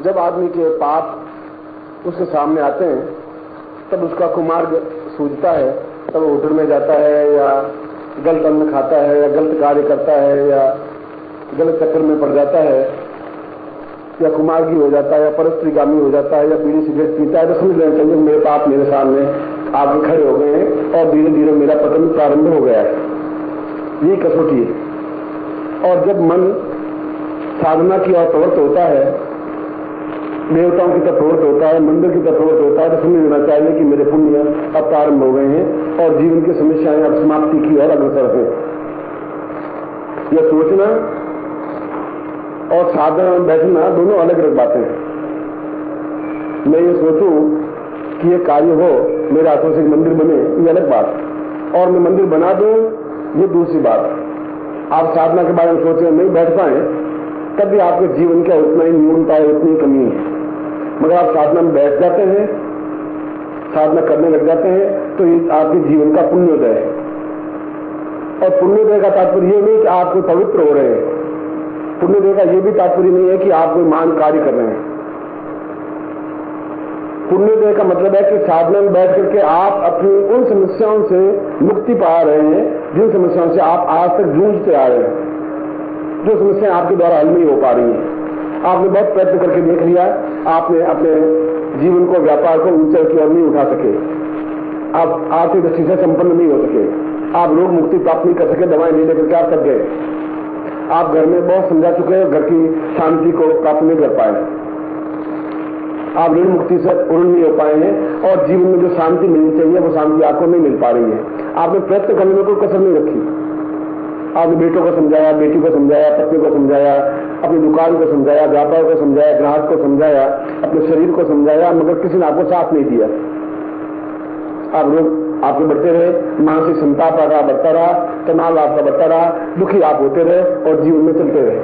जब आदमी के पाप उसके सामने आते हैं तब उसका कुमार्ग सूझता है, तब वो होटल में जाता है या गलत अन्न खाता है या गलत कार्य करता है या गलत चक्कर में पड़ जाता है या कुमार्गी हो जाता है या परस्त्रीगामी हो जाता है या बीड़ी सिगरेट पीता है, तो समझ लेना चाहिए मेरे पाप मेरे सामने आगे खड़े हो गए हैं और धीरे धीरे मेरा पतन प्रारंभ हो गया है। यही कसौटी है। और जब मन साधना की ओर प्रवृत्त होता है, देवताओं की तरफ प्रवृत्त होता है, मंदिर की तरफ प्रवृत्त होता है, तो समझ लेना चाहिए कि मेरे पुण्य अब प्रारंभ हो गए हैं और जीवन की समस्याएं अब समाप्ति की ओर अग्रसर है। यह सोचना और साधना में बैठना दोनों अलग अलग बातें हैं। मैं ये सोचूं कि ये कार्य हो, मेरे हाथों से मंदिर बने, ये अलग बात, और मैं मंदिर बना दूं ये दूसरी बात। आप साधना के बारे में सोचें नहीं बैठ पाए तब भी आपके जीवन का उतना ही न्यूनता है, उतनी कमी है। मगर आप साधना में बैठ जाते हैं, साधना करने लग जाते हैं, तो ये आपके जीवन का पुण्योदय है। और पुण्योदय का तात्पर्य ये नहीं कि आप कोई पवित्र हो रहे हैं, पुण्योदय का ये भी तात्पर्य नहीं है कि आप कोई महान कार्य कर रहे हैं। पुण्योदय का मतलब है कि साधना में बैठ करके आप अपनी उन समस्याओं से मुक्ति पा रहे हैं जिन समस्याओं से आप आज तक जूझते आ रहे हैं, जो समस्याएं आपके द्वारा हल नहीं हो पा रही हैं। आपने बहुत प्रयत्न करके देख लिया, आपने अपने जीवन को, व्यापार को ऊंचाई की ओर नहीं उठा सके, आप आर्थिक दृष्टि से संपन्न नहीं हो सके, आप रोग मुक्ति प्राप्त नहीं कर सके, दवाएं ले लेकर क्या कर गए, आप घर में बहुत समझा चुके हैं, घर की शांति को प्राप्त नहीं कर पाए, आप ऋण मुक्ति से उड़ नहीं हो पाए हैं और जीवन में जो शांति मिलनी चाहिए वो शांति आपको नहीं मिल पा रही है। आपने प्रयत्न करने में कोई कसर नहीं रखी, आपने बेटों को समझाया, बेटी को समझाया, पत्नी को समझाया, अपनी दुकान को समझाया, व्यापार को समझाया, ग्राहक को समझाया, अपने शरीर को समझाया, मगर किसी ने आपको साथ नहीं दिया। आप लोग आपके बढ़ते रहे, मानसिक संताप आपका बढ़ता रहा, तनाव आपका बढ़ता रहा, दुखी आप होते रहे और जीवन में चलते रहे।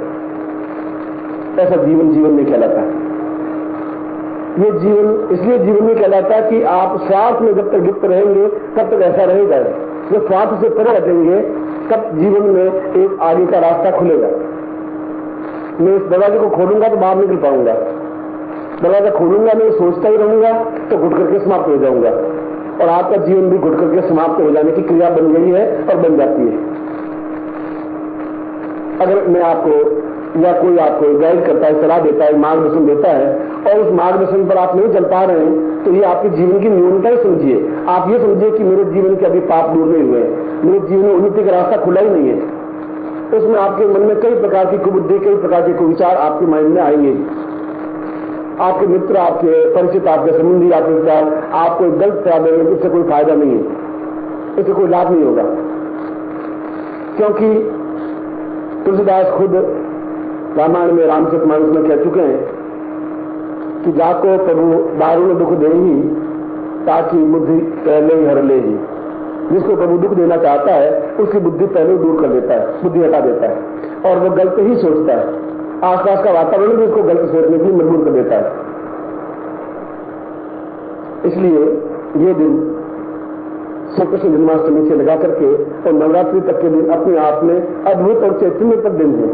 ऐसा जीवन जीवन नहीं कहलाता। ये जीवन इसलिए जीवन नहीं कहलाता कि आप स्वार्थ में जब तक लिप्त रहेंगे तब तक ऐसा रहेगा। जब स्वार्थ से परे हटेंगे तब जीवन में एक आगे का रास्ता खुलेगा। मैं इस दरवाजे को खोलूंगा तो बाहर निकल पाऊंगा, दरवाजा खोलूंगा मैं सोचता ही रहूंगा तो घुट करके समाप्त हो जाऊंगा। और आपका जीवन भी घुट करके समाप्त हो जाने की क्रिया बन गई है और बन जाती है। अगर मैं आपको या कोई आपको गाइड करता है, सलाह देता है, मार्गदर्शन देता है और उस मार्गदर्शन पर आप नहीं चल पा रहे हैं, तो ये आपके जीवन की न्यूनता ही समझिए। आप ये समझिए कि मेरे जीवन के अभी पाप दूर नहीं हुए, मेरे जीवन में उन्नति का रास्ता खुला ही नहीं है। उसमें आपके मन में कई प्रकार की कुबुद्धि, कई प्रकार के कुविचार आपके माइंड में आएंगे। आपके मित्र, आपके परिचित, आपके संबंधी, आपके विचार आपको गलत सलाह देंगे, उससे कोई फायदा नहीं है, इससे कोई लाभ नहीं होगा। क्योंकि तुलसीदास खुद रामायण में रामचरितमानस में कह चुके हैं कि जाको प्रभु दारुण दुख दे ही ताकि बुद्धि पहले ही हर ले ही। जिसको प्रभु दुख देना चाहता है उसकी बुद्धि पहले दूर कर देता है, बुद्धि हटा देता है और वो गलत ही सोचता है। आसपास का वातावरण भी उसको गलत सोचने के लिए मजबूर कर देता है। इसलिए ये दिन श्री कृष्ण जन्माष्टमी से लगा करके और नवरात्रि तक के दिन अपने आप में अद्भुत और चैतन्यप्रद दिन है।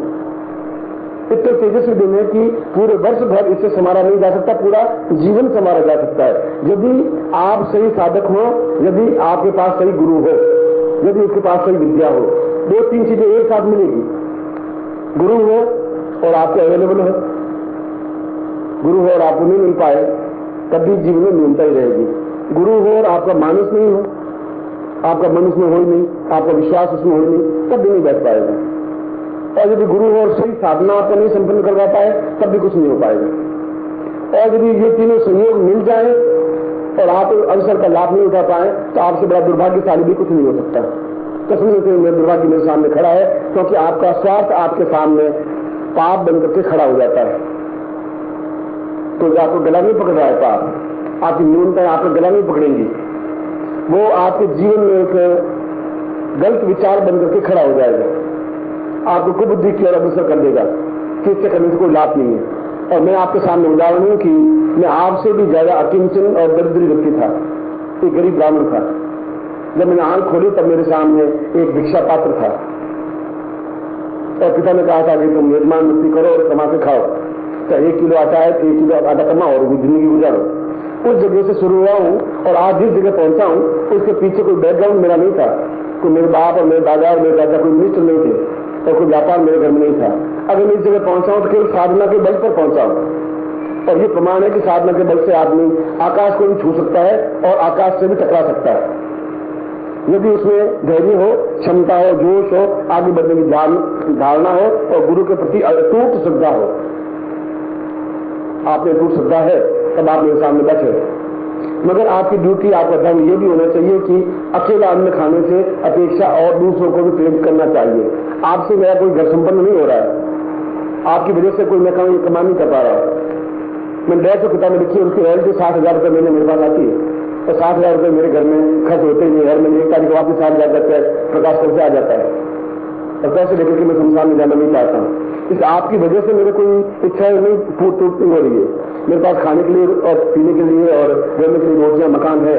इतने तेजस्वी दिन है कि पूरे वर्ष भर इससे संवारा नहीं जा सकता, पूरा जीवन संवारा जा सकता है। यदि आप सही साधक हो, यदि आपके पास सही गुरु हो, यदि उसके पास सही विद्या हो, दो तीन चीजें एक साथ मिलेगी। गुरु हो और आपको अवेलेबल हो, गुरु हो और आपको नहीं मिल पाए तब भी जीवन में न्यूनता ही रहेगी। गुरु हो और आपका मानस नहीं हो, आपका मन उसमें हो ही नहीं, आपका विश्वास उसमें हो ही नहीं, तब भी नहीं बैठ पाएगा। और यदि गुरु हो और सही साधना आपको नहीं संपन्न करवा पाए तब भी कुछ नहीं हो पाएगा। और यदि ये तीनों संयोग मिल जाए और आप अवसर का लाभ नहीं उठा पाए तो आपसे बड़ा दुर्भाग्यशाली भी कुछ नहीं हो सकता। कसम से मेरे दुर्भाग्य मेरे सामने खड़ा है, क्योंकि आपका स्वार्थ आपके सामने पाप बनकर के खड़ा हो जाता है। तो आपको गला नहीं पकड़ रहा है पाप, आपकी न्यूनता आपको गला नहीं पकड़ेंगी, वो आपके जीवन में एक गलत विचार बनकर के खड़ा हो जाएगा, आपको कुबुद्धि की ओर अग्रसर कर देगा कि इससे करने से कोई लाभ नहीं है। और मैं आपके सामने उदाहरण हूं कि मैं आपसे भी ज्यादा अकिंचन और दरिद्री व्यक्ति था, एक गरीब ब्राह्मण था। जब मैंने आंख खोली तब मेरे सामने एक भिक्षा पात्र था और पिता ने कहा था कि तुम यजमान मुक्ति करो और कमा के खाओ। चाहे 1 किलो आटा है 1 किलो आटा कमाओ और जिंदगी गुजारो। उस जगह से शुरू हुआ हूं और आज जिस जगह पहुंचा हूं उसके पीछे कोई बैकग्राउंड मेरा नहीं था। कोई मेरे बाप और मेरे दादा और मेरे दादा कोई मिनिस्टर नहीं थे और कोई व्यापार मेरे घर में नहीं था। अगर मैं इस जगह पहुंचा हूं तो केवल साधना के बल पर पहुंचा हूं और ये प्रमाण है कि साधना के बल से आदमी आकाश को भी छू सकता है और आकाश से भी टकरा सकता है यदि उसमें धैर्य हो, क्षमता हो, जोश हो, आगे बढ़ने की धारणा हो और गुरु के प्रति अटूट श्रद्धा हो। आपने अटूट श्रद्धा है तब आप मेरे सामने बैठे। मगर आपकी ड्यूटी, आपका धर्म ये भी होना चाहिए कि अकेला अन्न खाने से अपेक्षा और दूसरों को भी प्रेरित करना चाहिए। आपसे मेरा कोई घर संपन्न नहीं हो रहा है, आपकी वजह से कोई मैं कमा नहीं कर पा रहा हूं। मैंने 150 किताबें लिखी, उसकी रॉयल्टी 60,000 रुपये महीने मेरे पास आती है और 60,000 रुपये मेरे घर में खर्च होते ही हर महीने 1 तारीख वापस आ जाता है, प्रकाश कर से आ जाता है और पैसे लेकर के मैं संसार में जाना नहीं चाहता हूं। इस आपकी वजह से मेरे कोई इच्छा नहीं पूर्ति हो रही है। मेरे पास खाने के लिए और पीने के लिए और रहने के लिए रोटियां मकान है,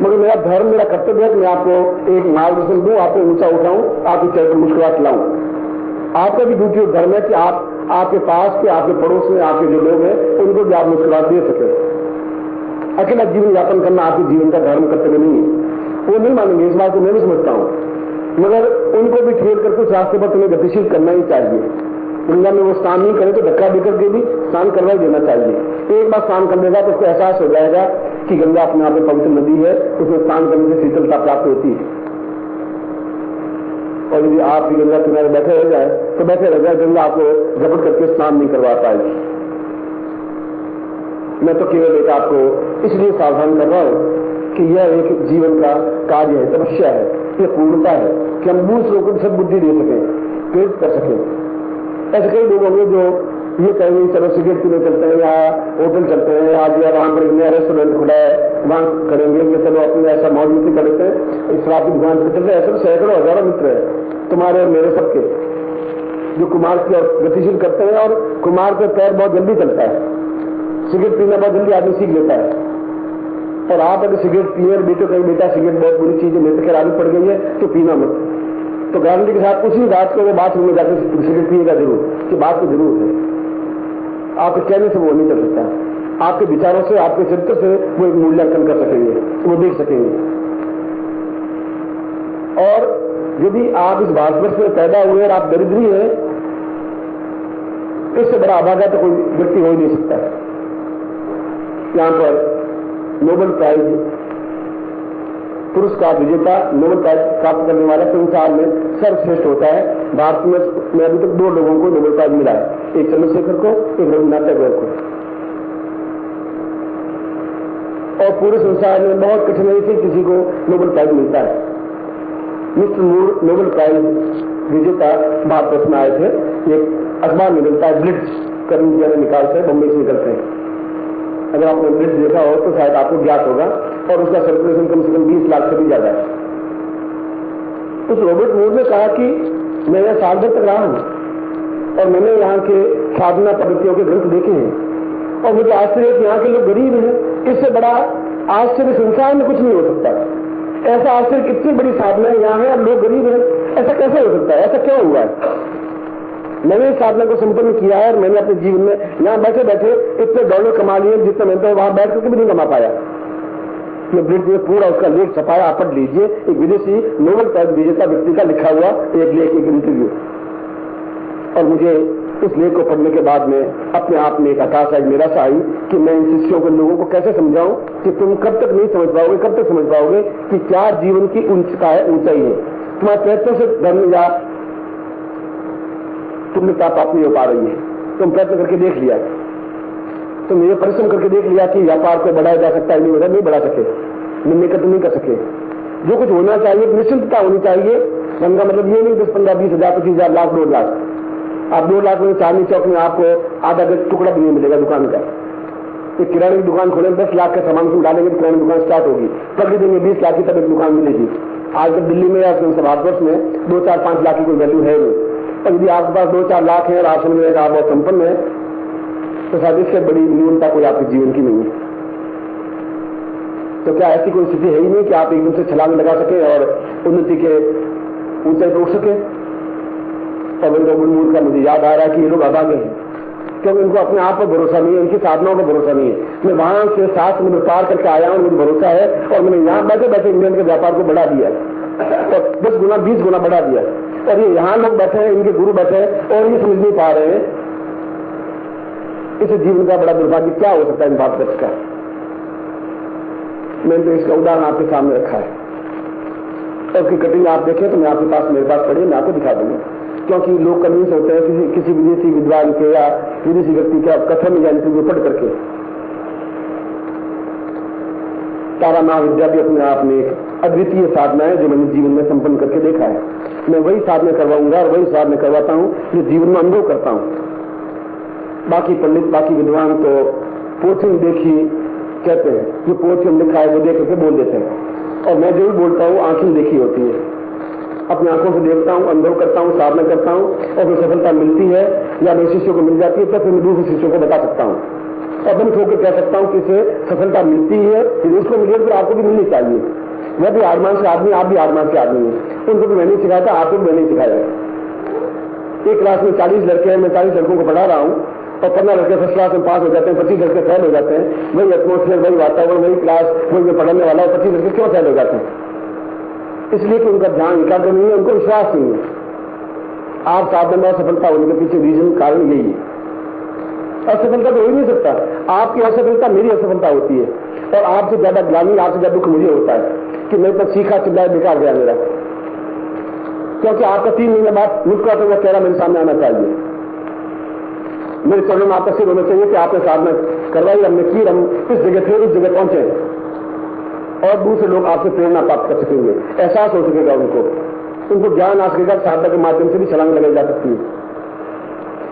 मगर मेरा धर्म, मेरा कर्तव्य है कि मैं आपको एक मार्गदर्शन दूं, आपको ऊंचा उठाऊं, आपके चेहरे पर मुस्कुराहट लाऊं। आपका भी ड्यूटी और धर्म है कि आप आपके पास के, आपके पड़ोस में, आपके जो लोग हैं उनको भी आप मुस्कुराहट दे सके। अकेला जीवन यापन करना आपके जीवन का धर्म कर्तव्य नहीं है। वो नहीं मानेंगे, इस बात को मैं भी समझता हूं, मगर उनको भी ठेल करके उस रास्ते पर तुम्हें गतिशील करना ही चाहिए। गंगा में वो स्नान नहीं करे तो धक्का देकर के भी स्नान करवा ही देना चाहिए। एक बार स्नान कर लेगा तो उसको एहसास हो जाएगा कि गंगा अपने आप में पवित्र नदी है, उसमें स्नान करने से शीतलता प्राप्त होती है। और यदि आप भी गंगा किनारे बैठे रह जाए तो बैठे रह जाए, गंगा आपको झपट करके स्नान नहीं करवा पाएगी। मैं तो केवल एक आपको इसलिए सावधान कर रहा हूं कि यह एक जीवन का कार्य है, तपस्या है, यह पूर्णता है कि हम दूसरों को सद्बुद्धि दे सकें, प्रेरित कर सकें। ऐसे कई लोग होंगे जो ये कहेंगे चलो सिगरेट पीने चलते हैं या होटल चलते हैं, आज या वहां पर एक नया रेस्टोरेंट खुला है वहां करेंगे कि चलो अपने ऐसा मौज मस्ती कर लेते हैं, इस शराब की दुकान पर चलते हैं। ऐसे सैकड़ों हजारों मित्र है तुम्हारे और मेरे सबके जो कुमार की और गतिशील करते हैं और कुमार का पैर बहुत जल्दी चलता है। सिगरेट पीना बहुत जल्दी आदमी सीख लेता है और आप अगर सिगरेट पिए बेटो कहीं बेटा सिगरेट बहुत बुरी चीज है, मेरे के आदत पड़ गई है तो पीना मत, तो गारंटी के साथ उसी रात को वो बाथरूम में जाकर सिगरेट पिएगा जरूर, कि बात तो जरूर है। आपके कहने से वो नहीं चल सकता, आपके विचारों से, आपके चरित्र से वो एक मूल्यांकन कर सकेंगे, वो देख सकेंगे। और यदि आप इस भारतवर्ष में पैदा हुए और आप दरिद्री हैं, इससे बड़ा अभागा तो कोई व्यक्ति हो ही नहीं सकता। यहां पर नोबेल प्राइज पुरस्कार विजेता, नोबेल प्राइज प्राप्त करने वाला संसार में सर्वश्रेष्ठ होता है। भारत में अभी तक 2 लोगों को नोबेल प्राइज मिला है, एक चंद्रशेखर को, एक रविन्द्रनाथ टैगोर को। और पूरे संसार में बहुत कठिनाई से किसी को नोबेल प्राइज मिलता है। मिस्टर मूर नोबेल प्राइज विजेता भारतवर्ष में आए थे। एक अखबार में मिलता है, ब्लिट्ज कर इंडिया में निकालते हैं, बम्बई से निकलते हैं। अगर आपने ब्लिट्ज देखा हो तो शायद आपको ज्ञात होगा, और उसका सर्कुलेशन कम से कम 20 लाख से भी ज्यादा है। उस रॉबर्ट मूर ने कहा कि मैं यहां साल भर तक रहा हूं और मैंने यहाँ के साधना पद्धतियों के ग्रंथ देखे हैं और मुझे आश्चर्य है कि यहाँ के लोग गरीब हैं। इससे बड़ा आश्चर्य संसार में कुछ नहीं हो सकता। ऐसा आश्चर्य, कितनी बड़ी साधना यहाँ है और लोग गरीब हैं, ऐसा कैसे हो सकता है? ऐसा क्यों हुआ है? मैंने इस साधना को संपन्न किया है और मैंने अपने जीवन में यहां बैठे बैठे इतने डॉलर कमा लिए जितने मैं तो वहां बैठ करके भी नहीं कमा पाया। मैं ब्रिट में पूरा उसका लेख छपाया, आप पढ़ लीजिए। एक विदेशी नोबेल प्राइज विजेता व्यक्ति का लिखा हुआ एक लेख, एक इंटरव्यू। और मुझे उस लेख को पढ़ने के बाद में अपने आप में एक हताशा, एक निराशा आई कि मैं इन शिष्यों को, लोगों को कैसे समझाऊं कि तुम कब तक नहीं समझ पाओगे, कब तक समझ पाओगे कि क्या जीवन की ऊंचता है, ऊंचाई है। तुम्हारे प्रयत्नों से धर्म या तुमने क्या प्राप्त नहीं हो पा रही है। तुम प्रयत्न करके देख लिया, तुम ये परिश्रम करके देख लिया कि व्यापार को बढ़ाया जा सकता है, नहीं बढ़ा सके, निकट नहीं कर सके। जो कुछ होना चाहिए, निश्चिंतता होनी चाहिए। धन मतलब ये नहीं 10, 15, 20 हजार, 25 हजार, लाख, 2 लाख। आप 2 लाख में चांदनी चौक में आपको आधा टुकड़ा भी नहीं मिलेगा दुकान का। एक किराने की दुकान खोलें, 10 लाख का सामान तुम डालेंगे तो किराने की दुकान स्टार्ट होगी। पकड़ देंगे 20 लाख की तब एक दुकान मिलेगी। आज तक दिल्ली में या भारतवर्ष में 2, 4, 5 लाख की कोई वैल्यू है नहीं। और यदि आपके पास 2, 4 लाख है और आप समझ रहे आप बहुत संपन्न है, तो शायद इससे बड़ी न्यूनता कोई आपके जीवन की नहीं है। तो क्या ऐसी कोई स्थिति है ही नहीं कि आप एकदम से छलांग लगा सके और उन्नति के ऊंचाई पर उठ सके? और रॉबर्ट मूर का मुझे याद आ रहा है कि ये लोग अभागे हैं। क्योंकि इनको अपने आप पर भरोसा नहीं है, इनकी साधनाओं पर भरोसा नहीं है। मैं वहां से 7 समुद्र पार करके आया हूं, मुझे भरोसा है, और मैंने यहां बैठे बैठे इंग्लैंड के व्यापार को बढ़ा दिया और 10 गुना 20 गुना बढ़ा दिया। और ये यहां लोग बैठे हैं, इनके गुरु बैठे हैं और ये समझ नहीं पा रहे हैं। इस जीवन का बड़ा दुर्भाग्य क्या हो सकता है इन बात का। मैंने तो इसका उदाहरण आपके सामने रखा है। और उसकी कटिंग आप देखें तो मैं आपके पास, मेरे पास पड़ी, मैं आपको दिखा दूंगा। क्योंकि लोग कन्विंस होते हैं किसी विदेशी विद्वान के या विदेशी व्यक्ति के कथन या इंटरव्यू पढ़ करके। तारा महाविद्या भी अपने आप में एक अद्वितीय साधना है जो मैंने जीवन में संपन्न करके देखा है। मैं वही साधना करवाऊंगा और वही साधना करवाता हूं जो जीवन में अनुभव करता हूं। बाकी पंडित, बाकी विद्वान तो पोथी देखी कहते हैं, जो पोथी में लिखा है वो देख करके बोल देते हैं। और मैं जो भी बोलता हूं आंखें देखी होती है, अपनी आंखों से देखता हूं, अनुभव करता हूं, साधना करता हूं, और फिर सफलता मिलती है या मेरे शिष्यों को मिल जाती है तो फिर मैं दूसरे शिष्यों को बता सकता हूं और बंद होकर कह सकता हूं कि इसे सफलता मिलती है, फिर उसको मिले तो आपको भी मिलनी चाहिए। मैं भी आडमान से आदमी, आप भी आडमान से आदमी है। उनको भी मैंने सिखाया था, आपको भी मैंने सिखाया है। एक क्लास में 40 लड़के हैं, मैं 40 लड़कों को पढ़ा रहा हूं और 15 लड़के फर्स्ट क्लास में पास हो जाते हैं, 25 लड़के फेल हो जाते हैं। वही एटमोस्फियर, वही वातावरण, वही क्लास, वही मैं पढ़ने वाला है, 25 लड़के क्यों फेल हो जाते हैं? इसलिए कि उनका ध्यान एकाग्र नहीं है, उनको विश्वास नहीं है। आप साधना में असफलता होने के पीछे रीजन कारण यही है। असफलता तो हो ही नहीं सकता। आपकी असफलता मेरी असफलता होती है और आपसे ज्यादा ग्लानि, आपसे ज्यादा दुख मुझे होता है कि मैं तो सीखा चिल्लाए बेकार गया मेरा। क्योंकि आपका 3 महीने बाद मुझका तो वो चेहरा मेरे सामने आना चाहिए, मेरे चरणों में आपका सिर होना चाहिए कि आपने साधना करवाई, हमने की, हम इस जगह थे, उस जगह पहुंचे और दूसरे लोग आपसे प्रेरणा प्राप्त कर सकेंगे, एहसास हो सकेगा उनको ज्ञान आ सकेगा। साधना के माध्यम से भी छलांग लगाई जा सकती है।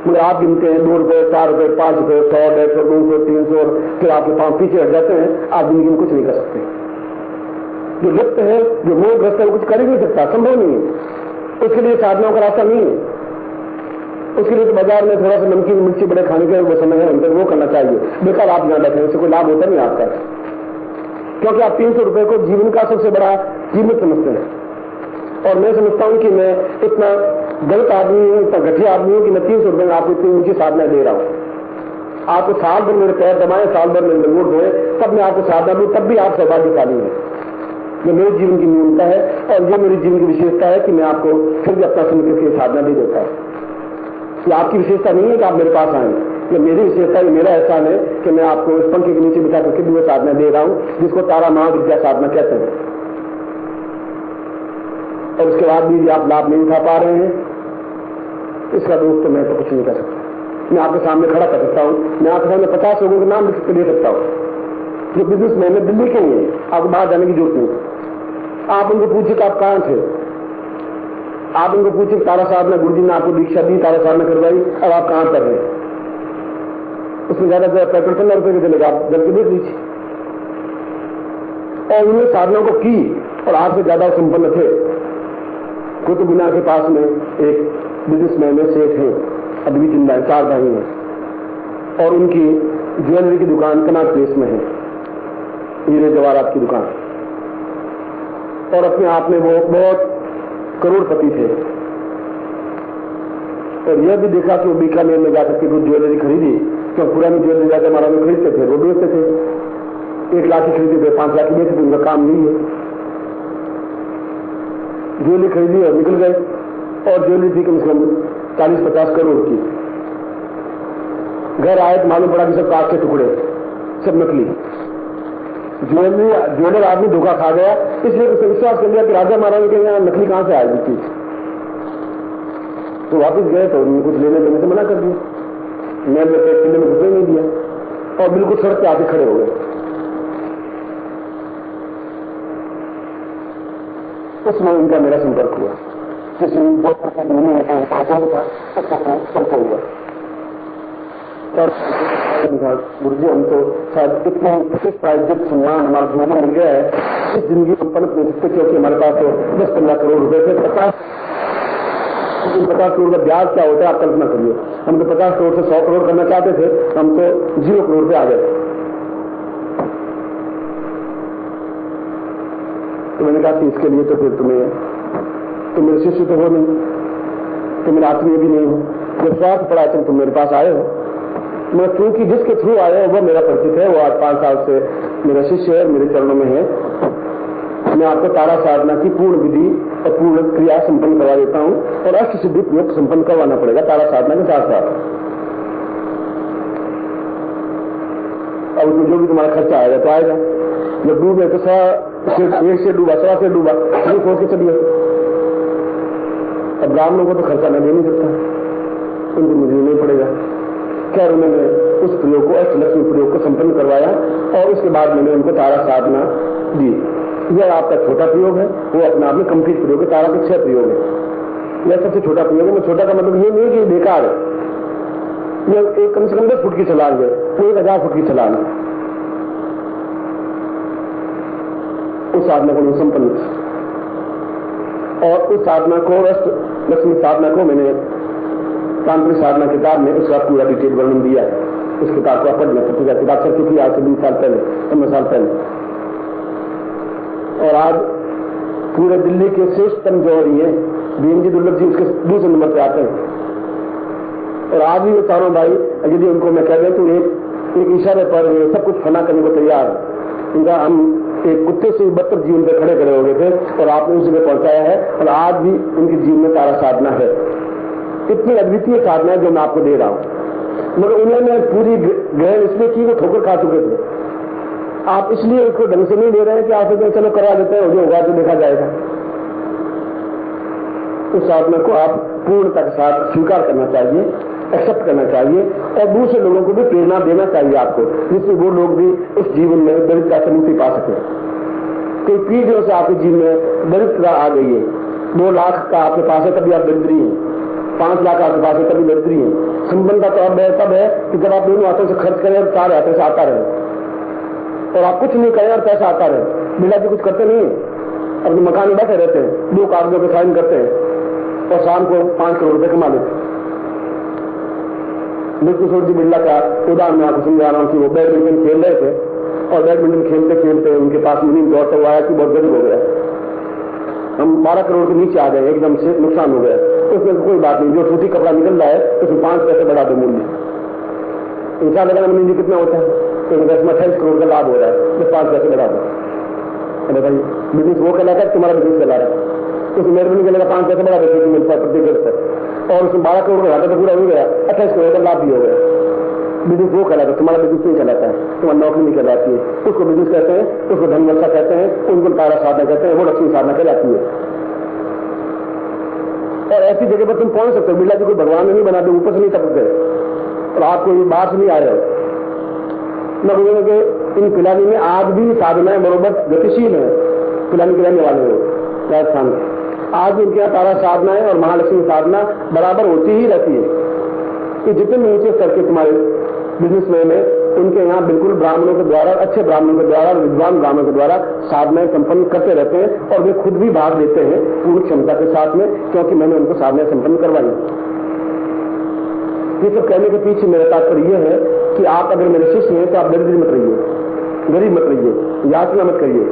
मगर आप गिनते हैं 2 रुपए, 4 रुपए, 5 रुपए, 100, 150, 200, 300 और फिर आपके पांव पीछे हट जाते हैं। आप जिंदगी में कुछ नहीं कर सकते। जो लिप्त है, जो मोहग्रस्त है, वो कुछ कर ही नहीं सकता, संभव नहीं है। उसके लिए साधनाओं का रास्ता नहीं है। उसके लिए तो बाजार में थोड़ा सा नमकीन मिर्ची बड़े खाने के वो समय है, वो करना चाहिए। बेकार आप यहां बैठे, उससे कोई लाभ होता नहीं आपका, क्योंकि आप 300 रुपए को जीवन का सबसे बड़ा कीमत समझते हैं। और मैं समझता हूं कि मैं इतना गलत आदमी हूं, इतना घटिया आदमी हूं कि मैं 300 रुपए में आपको इतनी ऊंची साधना दे रहा हूं। आपको साल भर मेरे पैर दबाए, साल भर मेरे लंगोट धोए, तब मैं आपको साधना दूं, तब भी आप सौभाग्यशाली हैं। ये मेरे जीवन की न्यूनता है और ये मेरी जीवन की विशेषता है कि मैं आपको फिर भी अपना समय करके साधना दे देता हूं। ये आपकी विशेषता नहीं है कि आप मेरे पास आए, ये मेरी विशेषता है, मेरा एहसान है कि मैं आपको इस पंखे के नीचे बिठा करके भी वो साधना दे रहा हूं जिसको तारा महाविद्या साधना कहते हैं। और उसके बाद भी आप लाभ नहीं उठा पा रहे हैं, इसका दोस्त तो मैं तो कुछ नहीं कर सकता। मैं आपके सामने खड़ा कर सकता हूं, मैं आपके सामने 50 लोगों के नाम लिख के दे सकता हूं जो बिजनेस मैन है, दिल्ली के ही है, आपको बाहर जाने की जरूरत नहीं। आप उनको पूछिए कि आप कहां थे, आप उनको पूछिए तारा साधना गुरुजी ने आपको दीक्षा दी, तारा साधना करवाई, अब आप कहां कर रहे हैं? उसमें ज्यादा पेट्रोल 15 रुपए के चलेगा, आप जल के देख लीजिए। और उन्होंने साधनाओं को की और आपसे ज्यादा संपन्न थे। कुतुब मीनार के पास में एक बिजनेसमैन है, सेठ है, अभी जिंदा है, 4 भाई हैं और उनकी ज्वेलरी की दुकान कनाट प्लेस में है, हीरे जवाहरात की दुकान। और अपने आप में वो बहुत करोड़पति थे। और यह भी देखा कि वो बीकानेर में जाकर के कुछ ज्वेलरी खरीदी, तो पुरानी ज्वेलरी जाकर हमारा में खरीदते थे, वो बेचते थे। 1 लाख की खरीदी थे, 5 लाख की बेचते थे, उनका काम नहीं है। ज्वेलरी खरीदी और निकल गए, और ज्वेलरी थी कम से कम 40-50 करोड़ की। घर आए तो मालूम पड़ा कि सब कांच के टुकड़े, सब नकली ज्वेलर आदमी धोखा खा गया, इसलिए उसने विश्वास कर लिया कि राजा महाराजा के यहाँ नकली कहां से आएगी चीज। तो वापस गए तो उन्होंने कुछ लेने देने से मना कर दिया, मैं किले में घुसने नहीं दिया और बिल्कुल सड़क पे आके खड़े हो गए। उसमें उनका मेरा संपर्क हुआ, किसी हुआ और गुरुजी हम तो शायद इतना प्राइवेट सम्मान हमारा जीवन मिल गया है, इस जिंदगी को पलट नहीं सकते, क्योंकि हमारे पास तो 10-15 करोड़ रुपए थे। 50 करोड़ का ब्याज क्या होता है आप कल्पना करिए। हम तो 50 करोड़ से 100 करोड़ करना चाहते थे, हम तो 0 करोड़ पे आ गए। तो मैंने कहा कि इसके लिए तो फिर तुम मेरे शिष्य तो हो नहीं, तुम मेरे आत्मीय भी नहीं हो, जो स्वार्थ पड़ा तुम मेरे पास आए हो, मगर क्योंकि जिसके थ्रू आए वो मेरा परिचित है, वो आज 5 साल से मेरा शिष्य है, मेरे चरणों में है, मैं आपको तारा साधना की पूर्ण विधि और पूर्ण क्रिया संपन्न करवा देता हूं और अष्ट सिद्धि प्रयोग संपन्न करवाना पड़ेगा तारा साधना के साथ साथ। अब उसमें जो भी तुम्हारा खर्चा आएगा तो आएगा, जब डूबे तो 1 से डूबा 100 से डूबा, ये सोच के चलिए। अब ब्राह्मणों को तो खर्चा न दे नहीं सकता, उनको मुझे नहीं पड़ेगा। खैर उन्होंने उस प्रयोग को अष्टलक्ष्मी प्रयोग को संपन्न करवाया और उसके बाद मैंने उनको तारा साधना दी। यह आपका छोटा प्रयोग है, वो अपना आप में कंप्लीट प्रयोग है। तारा के 6 प्रयोग है, यह सबसे छोटा प्रयोग है। मैं छोटा का मतलब ये नहीं कि बेकार है, यह एक कम से कम 10 फुट की छलांग है, वो 1000 फुट की छलांग है। उस साधना को संपन्न और उस साधना को अष्टलक्ष्मी साधना को मैंने तांत्रिक साधना किताब में उसका पूरा डिटेल वर्णन दिया है। उस किताब को आप पढ़ लें, किताब चल चुकी आज से 20 साल पहले, 15 साल पहले। और आज पूरे दिल्ली के श्रेष्ठतम जो है बीएनजी दुर्लभ जी उसके दूसरे नंबर पे आते हैं। और आज भी वो चारों भाई यदि उनको मैं कह दें तो एक इशारे पर सब कुछ फना करने को तैयार है। इनका हम एक कुत्ते से 72 जीवन पे खड़े हो गए थे और आपने उस जगह पहुंचाया है और आज भी उनके जीवन में तारा साधना है। इतनी अद्वितीय साधना है जो मैं आपको दे रहा हूं, मगर उन्होंने पूरी ग्रहण इसलिए की वो ठोकर खा चुके थे। आप इसलिए उसको ढंग से नहीं ले रहे हैं कि आप चलो करवा देते हैं, जो होगा तो देखा जाएगा। उस साधना को आप पूर्णता के साथ स्वीकार करना चाहिए, एक्सेप्ट करना चाहिए और दूसरे लोगों को भी प्रेरणा देना चाहिए आपको, जिससे वो लोग भी उस जीवन में दरिद्रता से मुक्ति पा सके। कई पीढ़ियों से आपके जीवन में दरिद्रता आ गई है, 2 लाख का आपके पास है तभी आप दरिद्री हैं, 5 लाख आपके पास है तभी दरिद्री हैं। संबंध का तब है कि जब आप दोनों हाथों से खर्च करें और 4 हाथों से आता रहे और आप कुछ नहीं करें और पैसा आता रहे। बिरला जी कुछ करते नहीं है, अपने मकान में बैठे रहते हैं, 2 कागजों पे साइन करते हैं और शाम को 5 करोड़ रुपए कमा लेते हैं। बिल्कुल जी बिरला का उदाहरण मैं आपको समझा रहा हूं कि वो बैडमिंटन खेल रहे थे और बैडमिंटन खेलते खेलते उनके पास मुनीम दौड़ता हुआ आया कि बहुत गरीब हो गया, हम 12 करोड़ के नीचे आ गए, एकदम से नुकसान हो गया। उसमें कोई बात नहीं, जो सूती कपड़ा निकल रहा है उसमें 5 पैसे बढ़ा दो मूल्य। इंसान लगाना मुनीम कितना होता है तो 28 करोड़ का लाभ हो रहा है, बस 5 पैसे बढ़ा दो। अरे भाई बिजनेस वो कहलाता है, तुम्हारा बिजनेस कहला रहा है, उसमें मेरे कहलेगा 5 पैसे बढ़ा देते मिलता है प्रत्येक घर पर और उसमें 12 करोड़ का घाटा तो पूरा हो गया, 28 करोड़ का लाभ भी हो गया। बिजनेस वो कहलाता है, तुम्हारा बिजनेस नहीं कहलाता है, तुम्हारी नौकरी नहीं कहलाती है। उसको बिजनेस कहते हैं, उसको धन वर्षा कहते हैं, उनको तारा साधना कहते हैं, वो लक्ष्मी साधना कहलाती है। और ऐसी जगह पर तुम पहुंच सकते हो, बिरला जी को भगवान ने नहीं बना दो, ऊपर से नहीं टपक गए और आपको बाहर से नहीं आ रहे हो। मैं बोलूंगा कि इन पिलानी में आज भी साधनाएं बरोबर गतिशील है। पिलानी के रहने वाले लोग राजस्थान के, आज भी उनके यहाँ तारा साधनाएं और महालक्ष्मी साधना बराबर होती ही रहती है। कि जितने नीचे स्तर के तुम्हारे बिजनेसमैन है उनके यहाँ बिल्कुल ब्राह्मणों के द्वारा, अच्छे ब्राह्मणों के द्वारा, विद्वान ब्राह्मणों के द्वारा साधनाएं संपन्न करते रहते हैं और वे खुद भी भाग लेते हैं पूर्ण क्षमता के साथ में, क्योंकि मैंने उनको साधनाएं संपन्न करवाई। ये सब कहने के पीछे मेरा तात्पर्य यह है कि आप अगर मेरे शिष्य हैं तो आप दरिद्र मत रहिए, गरीब मत रहिए, याचना मत करिए,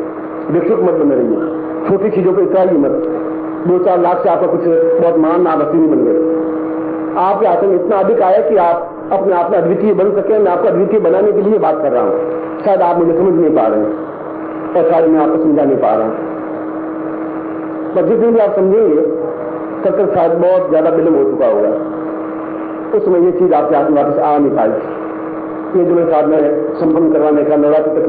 भिक्षुक मत बने रहिए, छोटी चीजों पर इतना ही मत। 2-4 लाख से आपका कुछ बहुत महान आभसी नहीं बन गए। आपके हाथ में इतना अधिक आया कि आप अपने आप में अद्वितीय बन सके। मैं आपको अद्वितीय बनाने के लिए बात कर रहा हूं। शायद आप मुझे समझ नहीं पा रहे हैं और शायद मैं आपको समझा नहीं पा रहा हूं, पर जिस दिन भी आप समझेंगे तब तक शायद बहुत ज्यादा विलंब हो चुका होगा। उस समय ये चीज आपके हाथ में वापस आ नहीं पाई। ये जो मैं साधना संपन्न करवाने का नवरात्र तक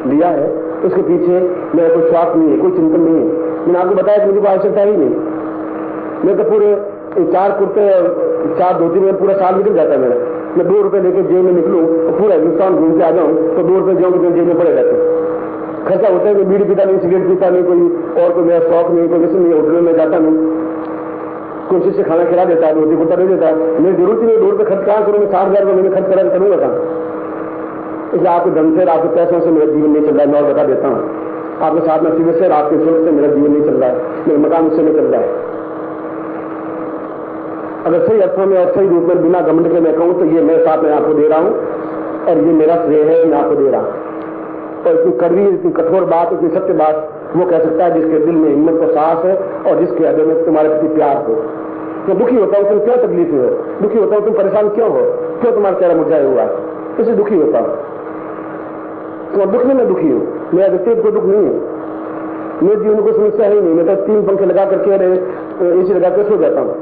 लिया है उसके पीछे मेरा कोई स्वार्थ नहीं है, कोई चिंतन नहीं है। मैंने आपको बताया कि मुझे कोई आवश्यकता ही नहीं। मैं तो पूरे 4 कुर्ते और 4 धोती में पूरा साल निकल जाता है मेरा। मैं 2 रुपए लेकर जेब में निकलूं और पूरा हिंदुस्तान घूम के आ जाऊं तो 2 रुपए जाऊंगे तो जेब में पड़े रहते। खर्चा होता है कि बीड़ी पीता नहीं, सिगरेट पीता नहीं, कोई और कोई मेरा शौक नहीं, कोई किसी नहीं, होटल में जाता नहीं, कोशिश से खाना खिला देता है, रोटी कुत्ता दे देता है। मेरी जरूरत ही नहीं 2 रुपए खर्च कहां करूं, मैं 60,000 रुपये खर्च करूंगा कहां। इसलिए आपके धन से, आपके पैसों से मेरा जीवन नहीं चल रहा है। मैं और बता देता हूं, आपके साथ में से आपके सोच से मेरा जीवन नहीं चल रहा है, मेरा मकान उससे नहीं चल रहा है। अगर सही अर्थों में और सही रूप में बिना घमंड के मैं कहूं तो ये मेरे साथ मैं आपको दे रहा हूं और ये मेरा श्रेय है, मैं आपको दे रहा हूं। और इतनी कड़वी, इतनी कठोर बात, इतनी सत्य बात वो कह सकता है जिसके दिल में हिम्मत और साहस है और जिसके हृदय में तुम्हारे प्रति प्यार हो। तो दुखी होता हूं तुम क्यों तकलीफ हो, दुखी होता हूं तुम परेशान क्यों हो, क्यों तुम्हारा चेहरा मुरझाया हुआ है। इससे दुखी होता हूं। तो दुख में मैं दुखी हूं, मेरा व्यक्तिगत कोई दुख नहीं है, मेरे जीवन को समस्या ही नहीं। मैं तो 3 पंखे लगा करके एसी लगा कर सो जाता हूं,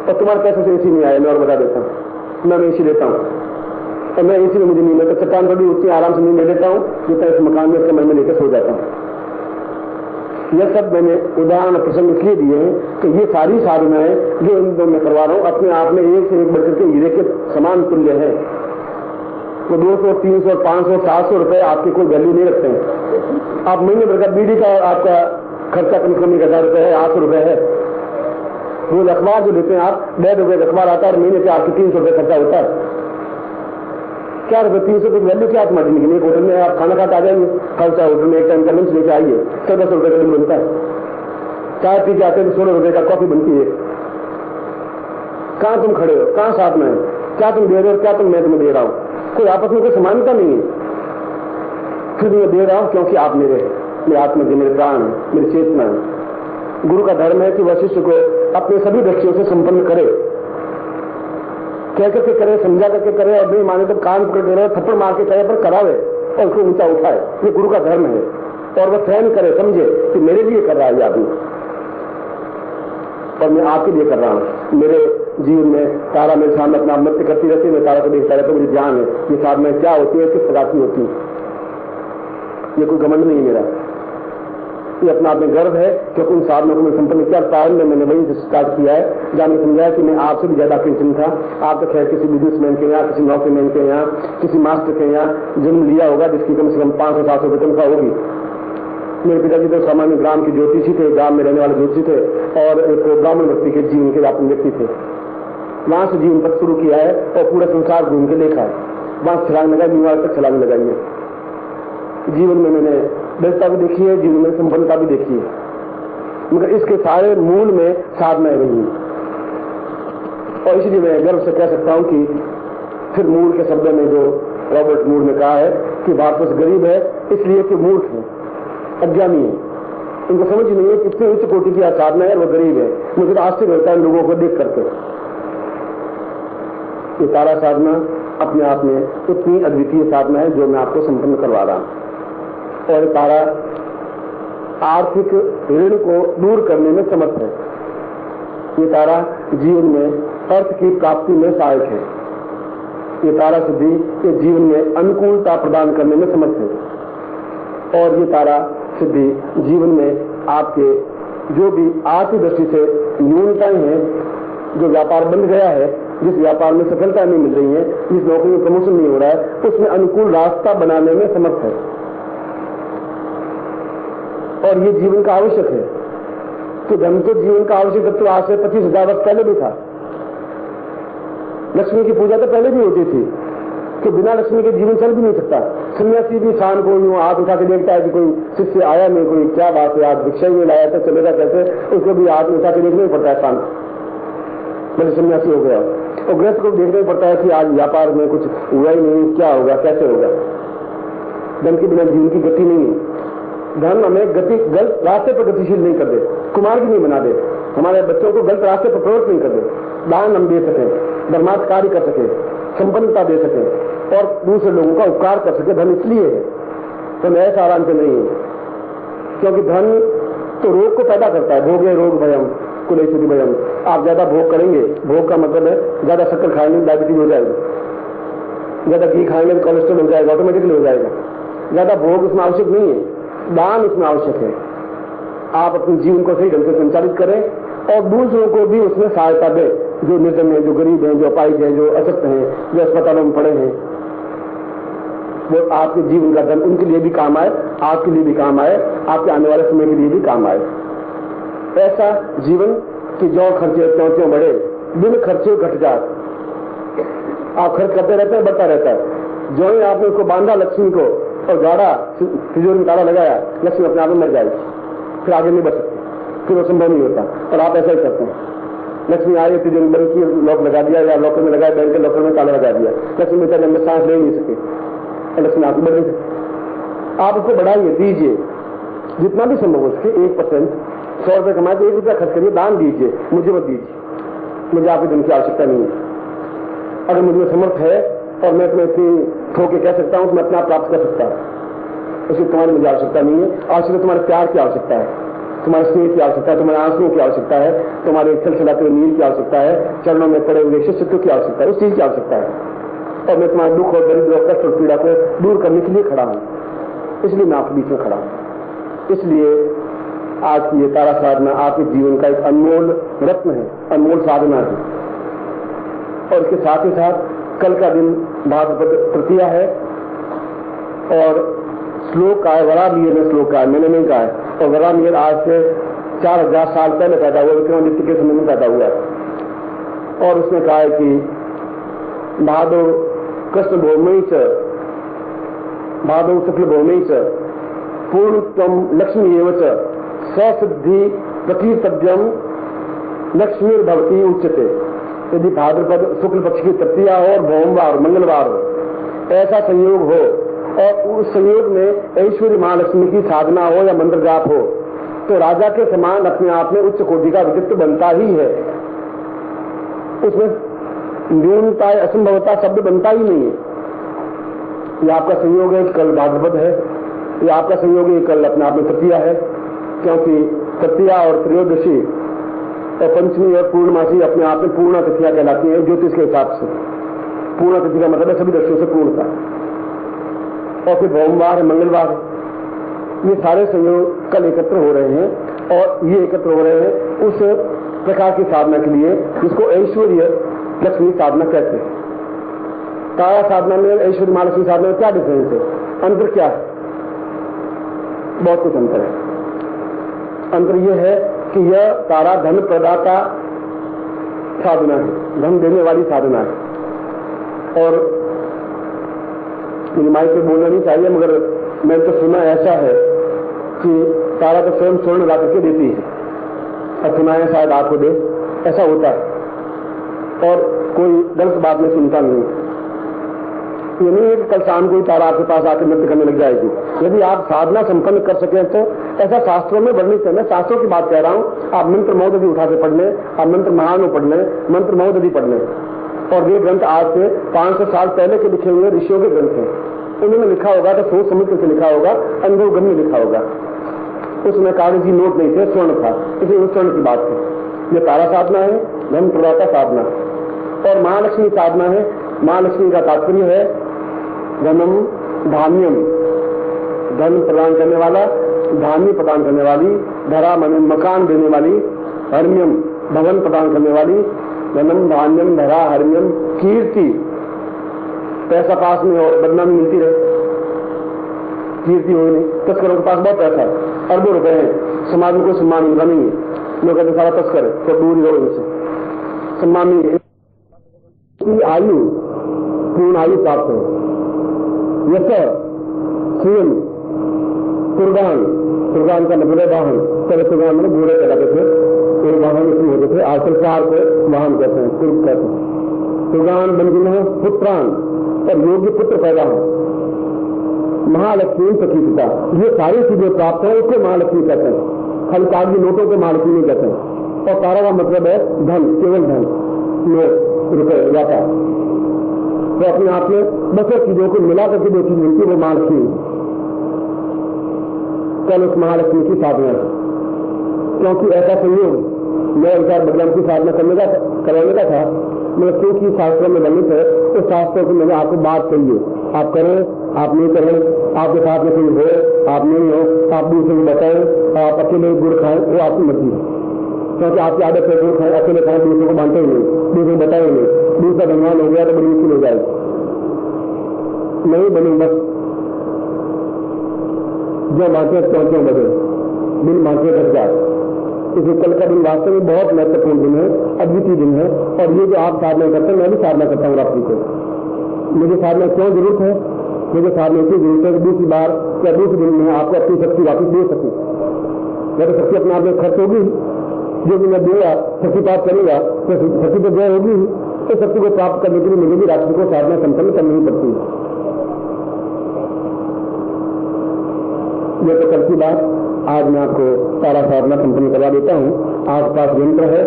और तुम्हारे पैसे से एसी नहीं आया, मैं और बता देता हूं। मैं एसी लेता हूं, और मैं एसी में मुझे नहीं, मैं तो चट्टान पर भी उतनी आराम से नहीं ले लेता हूं जितना इस मकान में इसका मन में लेकर सो जाता हूं। यह सब मैंने उदाहरण प्रसंग इसलिए दिए हैं कि ये सारी साधनाएं जो इन दोनों में करवा रहा हूं अपने आप में एक से एक बढ़कर के हीरे के समान तुल्य है। तो 200, 300, 500, 700 रुपए आपकी कोई वैल्यू नहीं रखते हैं। आप महीने भर का बीडी का आपका खर्चा कम से कम 1000 रुपए है, 800 रुपए है। रोज अखबार जो लेते हैं आप, 1.5 रुपए का अखबार आता है और महीने पे आपके 300 रुपए खर्चा होता है। क्या रुपए 300 रुपए वैल्यू क्या तुम्हारी जिंदगी में? एक होटल में आप खाना खाते आ जाएंगे, खालसा होटल में एक टाइम का लंच लेके आइए, 1400 रुपए का बिल बनता है। चाय पी के आते हैं तो 16 रुपए का कॉफी बनती है। कहां तुम खड़े हो, कहां साथ में है, क्या तुम दे रहे हो, क्या मैं तुम्हें दे रहा हूं? कोई आपस में कोई समानता नहीं है। फिर मैं दे रहा हूं क्योंकि आप मेरे आत्मा के, मेरे प्राण है, मेरी चेतना है। गुरु का धर्म है कि वह शिष्य को अपने सभी दृष्टियों से संपन्न करे, कह करके करे, समझा करके करे, और नहीं माने तो कान पकड़ के रहे, थप्पड़ मार के करे, पर करावे और उसको ऊंचा उठाए। ये गुरु का धर्म है। और वह सहन करे, समझे कि मेरे लिए कर रहा है आदमी, और मैं आपके लिए कर रहा हूं। मेरे जीवन में तारा मेरे सामने अपना नृत्य करती रहती है, मैं तारा को देखता रहता हूं। मुझे ध्यान है ये साधना क्या होती है, किस प्रकार की होती है। ये कोई घमंड नहीं है मेरा, ये अपना आप में गर्व है, क्योंकि उन साधनों को मैं संपन्न किया। प्रारंभ में मैंने वहीं से स्टार्ट किया है, जहां मैंने समझाया कि मैं आपसे भी ज्यादा किंचन था। आप तो खैर किसी बिजनेसमैन के यहाँ, किसी नौकरीमैन के यहाँ, किसी मास्टर के यहाँ जन्म लिया होगा, जिसकी कम से कम 500-700 रुपये तनख्वाह होगी। मेरे पिताजी तो सामान्य ग्राम के ज्योतिषी थे, गांव में रहने वाले ज्योतिषी थे, और एक ब्राह्मण व्यक्ति के जीवन के व्यापक व्यक्ति थे। वहां से जीवन पथ शुरू किया है और पूरा संसार घूम के देखा है। वहां छलांग लगाई, न्यूयॉर्क तक छलांग लगाई है। जीवन में मैंने व्यस्तता भी देखी है, जीवन में संपन्नता भी देखी है, मगर इसके सारे मूल में साधनाएं रही हैं। और इसलिए मैं गर्व से कह सकता हूं कि फिर मूल के शब्दों में जो रॉबर्ट मूर ने कहा है कि भारतवर्ष गरीब है इसलिए कि मूर्ख है, अज्ञानी है, इनको समझ नहीं है कि इतनी उच्च कोटि की साधना है, वो गरीब है। मुझे तो आश्चर्य होता है लोगों को देख करके। ये तारा साधना अपने आप में इतनी अद्वितीय साधना है जो मैं आपको संपन्न करवा रहा हूं। और तारा आर्थिक ऋण को दूर करने में समर्थ है। ये तारा जीवन में अर्थ की प्राप्ति में सहायक है। ये तारा सिद्धि ये जीवन में अनुकूलता प्रदान करने में समर्थ है। और ये तारा सिद्धि जीवन में आपके जो भी आर्थिक दृष्टि से न्यूनताएं हैं, जो व्यापार बंद गया है, जिस व्यापार में सफलता नहीं मिल रही है, जिस नौकरी में प्रमोशन नहीं हो रहा है, उसमें अनुकूल रास्ता बनाने में समर्थ है। और ये जीवन का आवश्यक है। तो धन तो जीवन का आवश्यक तत्व आज से 25,000 वर्ष पहले भी था। लक्ष्मी की पूजा तो पहले भी होती थी कि बिना लक्ष्मी के जीवन चल भी नहीं सकता। सन्यासी भी शान को यूं हाथ उठा के देखता है कि कोई शिष्य आया नहीं, कोई क्या बात है, आज भिक्षा ही नहीं लाया था, चलेगा कैसे, उसको भी हाथ उठा के देखना ही पड़ता है शान, मैंने सन्यासी हो गया। और गृहस्थ को देखना ही पड़ता है कि आज व्यापार में कुछ हुआ ही नहीं, क्या होगा, कैसे होगा। धन के बिना जीवन की गति नहीं है। धन हमें गलत रास्ते पर गतिशील नहीं कर दे, कुमार भी नहीं बना दे, हमारे बच्चों को गलत रास्ते पर प्रवृत्त नहीं कर दे। दान हम दे सकें, धर्मार्थ कार्य कर सके, संपन्नता दे सके और दूसरे लोगों का उपकार कर सके। धन इसलिए है, तो ऐसा आराम से नहीं है, क्योंकि धन तो रोग को पैदा करता है। भोगे रोग भयम कुलेशुद्धि भयम। आप ज्यादा भोग करेंगे, भोग का मतलब है ज्यादा शक्कर खाएंगे डायबिटीज हो जाएगा, ज्यादा घी खाएंगे तो कोलेस्ट्रॉल हो जाएगा, ऑटोमेटिकली हो जाएगा। ज्यादा भोग उसमें आवश्यक नहीं है, दान उसमें आवश्यक है। आप अपने जीवन को सही ढंग से संचालित करें और दूसरों को भी उसमें सहायता दें, जो निर्धन है, जो गरीब हैं, जो अपाहिज हैं, जो अशक्त हैं, जो अस्पतालों में पड़े हैं। वो आपके जीवन का धन उनके लिए भी काम आए, आपके लिए भी काम आए, आपके आने वाले समय के लिए भी काम आए। ऐसा जीवन कि जो खर्चे त्यों बढ़े, बिन खर्चे घट जाए। आप खर्च करते रहते हैं, बढ़ता रहता है। जो ही आपने उसको बांधा लक्ष्मी को और गाड़ा, तिजोरी में ताला लगाया, लक्ष्मी अपने आप में मर जाएगी, फिर आगे नहीं बढ़ सकती, फिर वो संभव नहीं होता। और आप ऐसा ही करते हैं। लक्ष्मी आई, तिजोरी बंद की, लॉक लगा दिया, या लॉकर में लगाया, बैंक के लॉकर में ताला लगा दिया, लक्ष्मी बेचारे अंदर सांस ले नहीं सके, लक्ष्मी आगे बढ़ नहीं सकती। आप उसको बढ़ाइए, दीजिए जितना भी संभव हो सके। 1% 100 रुपये कमाए तो 1 रुपया खर्च करिए, दान दीजिए, मुझे मत दीजिए, मुझे आपकी धन की आवश्यकता नहीं है। अगर मुझे समर्थ है और मैं तुम्हें इतनी ठोके कह सकता हूं, तुम्हें अपने आप प्राप्त कर सकता है। उसकी तुम्हारी मुझे आवश्यकता नहीं है। आवश्यकता तुम्हारे प्यार की आवश्यकता है, तुम्हारे स्नेह की आवश्यकता है, तुम्हारे आंसुओं की आवश्यकता है, तुम्हारे चलचलाते हुए नीर की आवश्यकता है, चरणों में पड़े हुए शिष्यत्व की आवश्यकता है, उस चीज की आवश्यकता है। और मैं तुम्हारे दुख और दरिद्र और कष्ट और पीड़ा को दूर करने के लिए खड़ा हूं, इसलिए मैं आपके बीच में खड़ा हूं। इसलिए आज की ये तारा साधना आपके जीवन का एक अनमोल रत्न है, अनमोल साधना है। और इसके साथ ही साथ कल का दिन भाद्रपद तृतीया है और श्लोक का है, वराहमिहिर में श्लोक का है, मैंने नहीं कहा है। और वराहमिहिर आज से 4000 साल पहले पैदा हुआ, विक्रमादित्य के समय में पैदा हुआ है। और उसने कहा है कि भादो कृष्ण भौमई च, भादो शुक्ल भौमई च, पूर्णत्वम लक्ष्मी एव च, ससिद्धि प्रकीर्तव्यम लक्ष्मीर्भवती उच्यते। यदि भाद्रपद शुक्ल पक्ष की तृतीया हो और भौमवार मंगलवार हो, ऐसा संयोग हो और उस संयोग में ऐश्वर्य महालक्ष्मी की साधना हो या मंत्र जाप हो, तो राजा के समान अपने आप में उच्च कोटि का व्यक्तित्व बनता ही है। उसमें न्यूनता असंभवता शब्द बनता ही नहीं है। यह आपका संयोग है कि कल भाद्रपद है, यह आपका संयोग है कल अपने आप में तृतीया है, क्योंकि तृतीया और त्रयोदशी और पंचमी और पूर्णमासी अपने आप में पूर्णा तिथियां कहलाती है ज्योतिष के हिसाब से। पूर्णा तिथि का मतलब है सभी दृष्टियों से पूर्णता। और फिर भौमवार है, मंगलवार है, ये सारे संयोग कल एकत्र हो रहे हैं और ये एकत्र हो रहे हैं उस प्रकार की साधना के लिए जिसको ऐश्वर्य लक्ष्मी साधना कहते हैं। तारा साधना में ऐश्वर्य महालक्ष्मी साधना में क्या डिफरेंस है, अंतर क्या है? बहुत कुछ अंतर है। अंतर यह है कि यह तारा धन प्रदाता साधना है, धन देने वाली साधना है। और माइक पे बोलना नहीं चाहिए, मगर मैंने तो सुना ऐसा है कि तारा तो स्वयं स्वर्ण ला करके देती है, और सुना है शायद आपको दे, ऐसा होता है। और कोई गलत बात में सुनता नहीं। ये नहीं है कि कल शाम को ही तारा आपके पास आकर नृत्य करने लग जाएगी। यदि आप साधना संपन्न कर सकें तो ऐसा शास्त्रों में वर्णित है। मैं शास्त्रों की बात कह रहा हूं। आप मंत्र महोदधि उठा के पढ़ लें, आप मंत्र महानो पढ़ लें, मंत्र महोदधि पढ़ लें। और ये ग्रंथ आज से 500 साल पहले के लिखे हुए ऋषियों के ग्रंथ हैं। उन्होंने लिखा होगा तो सोच समझ के लिखा होगा, अनुभवगम्य लिखा होगा। उसमें कागजी नोट नहीं थे, स्वर्ण था, इसलिए स्वर्ण की बात थी। ये तारा साधना है, धन प्रदाता साधना। और महालक्ष्मी साधना है। महालक्ष्मी का तात्पर्य है धनम धान्यम, धन प्रदान करने वाला, धान्य प्रदान करने वाली, धरा मकान देने वाली, हर्म्यम भवन प्रदान करने वाली, धनम धान्यम धरा हर्म्यम कीर्ति, पैसा पास में और बदनामी मिलती रहे, कीर्ति हो नहीं। तस्करों के पास बहुत पैसा है, अरबों रुपए हैं, समाज में कोई सम्मान उनका नहीं है। लोग कहते सारा तस्कर है, तो दूर ही रहो इनसे, सम्मान नहीं है। आयु पूर्ण आयु प्राप्त हो, यश स्वयं कुर्बान, कुर्बान का मतलब है वाहन। पहले कुर्बान में घोड़े कहलाते थे, कोई वाहन इसमें होते थे, आजकल कार को वाहन कहते हैं, कुर्ब कहते हैं। कुर्बान बन गए पुत्रान और योग्य पुत्र पैदा हो, महालक्ष्मी प्रकीर्तिता, ये सारी चीजें प्राप्त है, उसको महालक्ष्मी कहते हैं। खाली कागजी नोटों को महालक्ष्मी नहीं कहते हैं। और तारा का मतलब है धन, केवल धन, नोट रुपए व्यापार। तो अपने आप में बस चीजों को मिला करके जो चीज मिलती है वो महालक्ष्मी। कल उस महालक्ष्मी की साधना है, क्योंकि ऐसा संयोग मैं विचार बदलाव की साधना करवाने का था, मगर क्योंकि शास्त्रों में वर्णित है तो शास्त्रों की मैंने आपको बात कही है। आप करें, आप नहीं करें, आपके साथ में कोई हो, आप नहीं हो, आप दूसरे को बताएं, आप अकेले गुड़ खाएं, वो आपकी मर्जी है। क्योंकि आपकी आदत है गुड़ खाएं, अकेले खाएं, दूसरे को मानते ही नहीं, दूसरे को बताए नहीं। दूसरा भगवान हो गया तो बड़ी मुश्किल हो जाएगी, नहीं बनी। बस जो मानते हैं क्यों बदले, बिन मानते घट जाए। इसलिए कल का दिन वास्तव में बहुत महत्वपूर्ण दिन है, अद्वितीय दिन है। और ये जो आप साधना करते हैं, मैं भी साधना करता हूँ रात्रि को। मुझे साधना क्यों जरूरत है? मुझे साधना की जरूरत है कि दूसरी बार या दूसरे दिन में आपको अपनी शक्ति वापस दे सकूं। जब शक्ति अपने आप में खर्च होगी, जो भी मैं दूंगा शक्ति प्राप्त करूंगा तो शक्ति तो जय होगी, तो शक्ति को प्राप्त करने के लिए मुझे भी रात्रि को साधना संपन्न करनी ही पड़ती है। यह तो कल की बात। आज मैं आपको तारा साधना संपन्न करवा देता हूँ। आपके पास यंत्र है,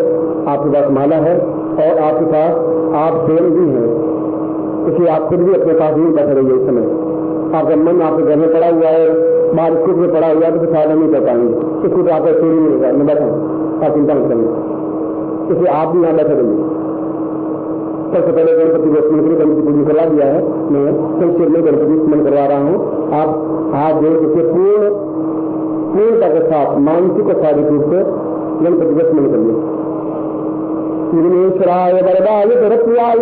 आपके पास माला है और आपके पास आप स्वयं भी हैं। इसलिए आप खुद भी अपने पास नहीं बैठे रहिए इस समय। आपका मन आपके घर में पड़ा हुआ है, बाहर स्कूल में पड़ा हुआ है, तो फिर फायदा नहीं कर पाएंगे। इसको तो आपका चोरी नहीं होगा, मैं बैठा हूँ, आप चिंता मत करिए। इसलिए आप भी यहाँ बैठे रहिए। सबसे पहले गणपति को स्मरण करिए, गणपति पूजन करवा दिया है, मैं संक्षेप में गणपति स्मरण करवा रहा हूँ। आप हाथ जोड़ के पूर्णता के साथ मानसिक और शारीरिक रूप से गणपति को स्मरण करिए। विघ्नेश्वराय वरदाय सरस्वत्याय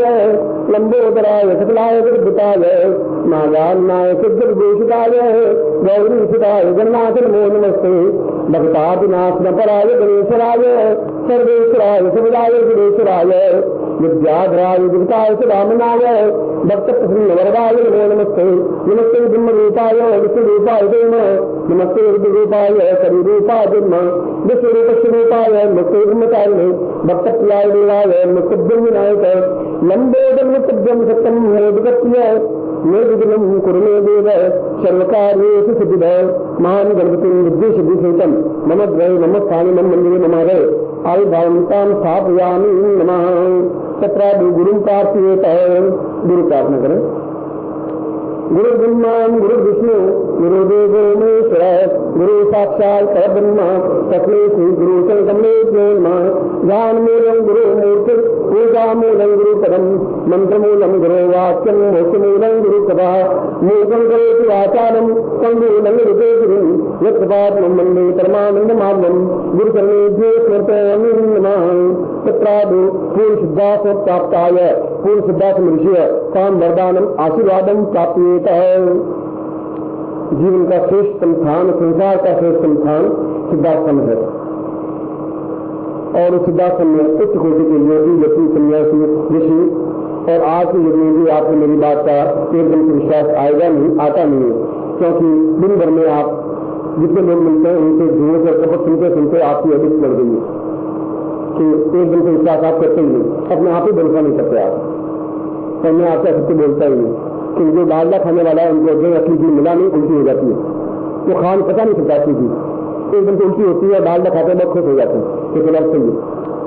लंबोदराय सकलाय जगद्गुताय नागान्नाय सिद्धविभूषिताय गौरीसुताय गणनाथ नमो नमस्ते। भक्ताभिनाशनपराय गणेश्वराय सर्वेश्वराय शिवराय विघ्नेश्वराय विद्याधराय विद्युताय सुदामनाय भक्त प्रसन्न वरदाय नमो नमस्ते। नमस्ते ब्रह्म रूपाय विष्णु रूपाय ब्रह्म नमस्ते रुद्र रूपाय करि रूपाय ब्रह्म विष्णु रूप स्वरूपाय नमस्ते ब्रह्मचारिणे भक्त प्रियाय देवाय मुक्त विनायक लंबोदर मुक्तम सत्यम मोदगत्य निर्विघ्नं कुरुमे देव सर्वकार्येषु सिद्धिदः। महान गणपति बुद्धि सिद्धि सहितं मम द्वय मम स्थाने मम मंदिरे मम हरे आयुर्भावतां स्थापयामि नमः। तत्र गुरु प्रार्थयेत, गुरु प्रार्थना करें। गुरु ब्रह्मा गुरु विष्णु गुरुदेवो महेश्वर गुरु साक्षात् परब्रह्म तस्मै श्री गुरु शंकरमे नमः। ज्ञानमूलं गुरु मूर्ति पूजामूलं गुरु पदम मंत्रमूलं गुरु वाक्यं मोक्षमूलं गुरु कथा मूकं करोति वाचालं संगूलं गुरुते गुरुं यत्कृपात्मं वन्दे परमानन्दमार्गं गुरुचरणेभ्यो समर्पयामि नमः। तत्रादौ पूर्ण सिद्धार्थ प्राप्ताय पूर्ण सिद्धार्थ ऋषि काम वरदानम आशीर्वादम प्राप्येत। जीवन का श्रेष्ठ स्थान, संसार का श्रेष्ठ स्थान सिद्धाश्रम है। और उस सिद्धाश्रम में उच्च कोटि के योगी यति सन्यासी ऋषि और आज के युग में भी आपको मेरी बात का एकदम से विश्वास आएगा नहीं, आता नहीं है, क्योंकि दिन भर में आप जितने लोग मिलते हैं उनसे झूठ और कपट सुनते सुनते आपकी अधिक बढ़ गई है कि एकदम से विश्वास आप करते ही नहीं, अपने आप ही भरोसा नहीं करते आप। और मैं आपसे सत्य बोलता ही नहीं कि जो डालडा खाने वाला है उनको जो असली चीज मिला नहीं उल्टी हो जाती है, वो खान पता नहीं सकता असली चीज, एकदम से उल्टी होती है। डालडा खाते बहुत खुश हो जाते हैं कि चलो सही है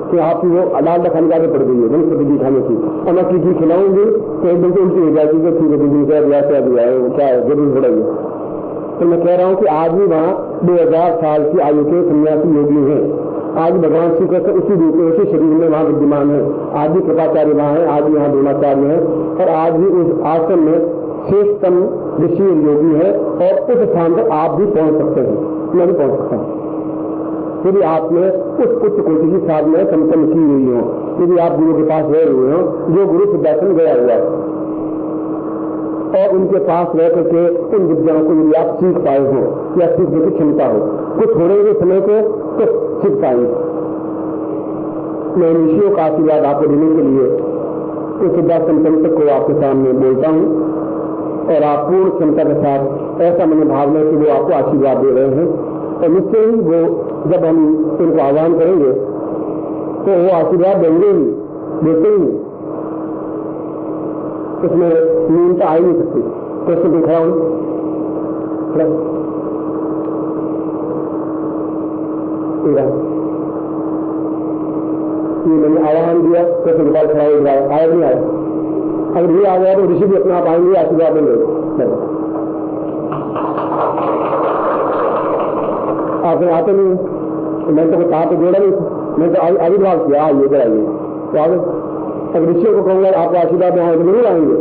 कि आपकी वो डालडा खाने की आदत पड़ गई है गणपति जी खाने की, और मैं असली चीज खिलाऊंगी तो एकदम से उल्टी हो जाती है। ठीक है दीदी क्या दिया क्या दिया है वो क्या है जरूर हो रही है। तो मैं कह रहा हूँ कि आज भी वहाँ 2000 साल की आयु के सन्यासी योगी हैं। आज भगवान श्री कृष्ण उसी रूप में उसी शरीर में वहाँ विद्यमान है। आज भी कृपाचार्य वहाँ है, आज भी यहाँ द्रोणाचार्य है, और आज भी उस आश्रम में श्रेष्ठतम ऋषि योगी है। और उस स्थान पर आप भी पहुंच सकते हैं, मैं भी पहुंच सकता हूँ यदि आपने उस उच्च कोटि की साधना संपन्न की हुई हो, यदि आप गुरु के पास गए हुए हो, जो गुरु सिद्धासन गया हुआ है, और उनके पास रह करके उन विद्याओं को यदि आप सीख पाए हो या सीखने की क्षमता हो, कुछ थोड़े ही समय को तो सीख पाएंगे। मैं ऋषियों का आशीर्वाद आपको देने के लिए उस सिद्धासन तंत्र को आपके सामने बोलता हूँ, और आप पूर्ण क्षमता के साथ ऐसा मैंने भावना कि वो आपको आशीर्वाद दे रहे हैं। और निश्चय ही वो जब हम उनको आह्वान करेंगे तो वो आशीर्वाद देंगे ही, देते ही, उसमें न्यूनता आ ही नहीं सकती। प्रश्न दिखा हूं ये मैंने आह्वान दिया, प्रश्न निकाल खड़ा हो जाए, आया नहीं आया। अगर ये आ गया तो ऋषि भी अपने आप आएंगे, आशीर्वाद देंगे। आपने आते नहीं, मैं तो कहा तो जोड़ा नहीं, मैं तो आविर्भाव किया आइए इधर आइए तो आगे। अब ऋषियों को कहूंगा आपको आशीर्वाद में आए तो नहीं आएंगे,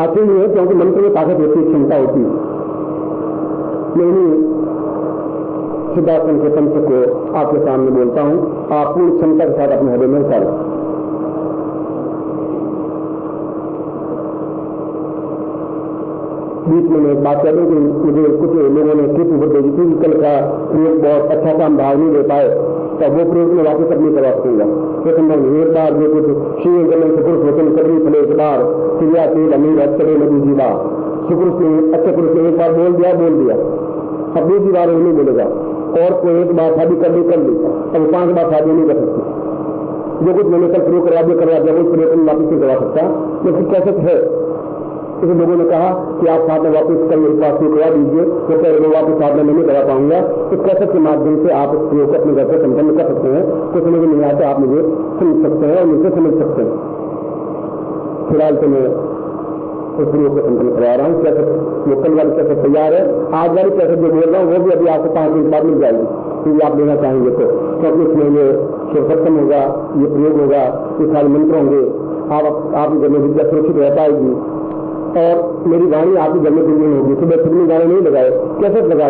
आते ही है, क्योंकि मंत्र में ताकत होती है, क्षमता होती है। मैं सिद्धासन के तंत्र को आपके सामने बोलता हूं, आप पूर्ण क्षमता के साथ अपने हृदय में उतारें। बीच में मैं एक बात कर दूं कि मुझे कुछ लोगों ने टिप ऊपर भेजी थी कि कल का प्रयोग बहुत अच्छा सा हम भाव नहीं दे पाए, तो वो प्रयोग में वापस अपनी करवा सकूंगा। तो संभव नहीं, एक बार जो कुछ शिव जमन सुपुरुष वचन कभी फले एक बार क्रिया तेल अमीर अच्छे नदी जी बार सुपुरुष ने अच्छे पुरुष ने एक बार बोल दिया, अब दूसरी बार नहीं बोलेगा। और कोई एक बार शादी कर दी, अब 5 बार शादी नहीं कर सकती। जो कुछ मैंने कल प्रयोग करवा दिया उस प्रयोग में वापस नहीं करवा सकता, लेकिन कैसे है। इसलिए लोगों ने कहा कि आप साथ में वापस कल मेरे पास करवा दीजिए, तो कह रहे वापस साथ में नहीं करा पाऊंगा। इस कैसेट के माध्यम से आप इस प्रयोग को अपने घर पर संपन्न कर सकते हैं। कुछ समझ नहीं आता, आप मुझे समझ सकते हैं और मुझसे समझ सकते हैं। फिलहाल तो मैं उपयोग को संपन्न करवा रहा हूँ। कैसे वो कल वाली कैसे तैयार है, आज वाली कैसे जो बोल रहा हूँ वो भी अभी आपको 5 मिनट बाद मिल जाएगी, क्योंकि आप लेना चाहेंगे तो। क्योंकि इसमें ये सत्संग होगा, ये प्रयोग होगा, ये सारे मंत्र होंगे, आपके घर में विद्या सुरक्षित रह पाएगी और मेरी वाणी आपके घर में गुंजन होगी। सुबह फिल्मी गाने नहीं लगाए, कैसे लगा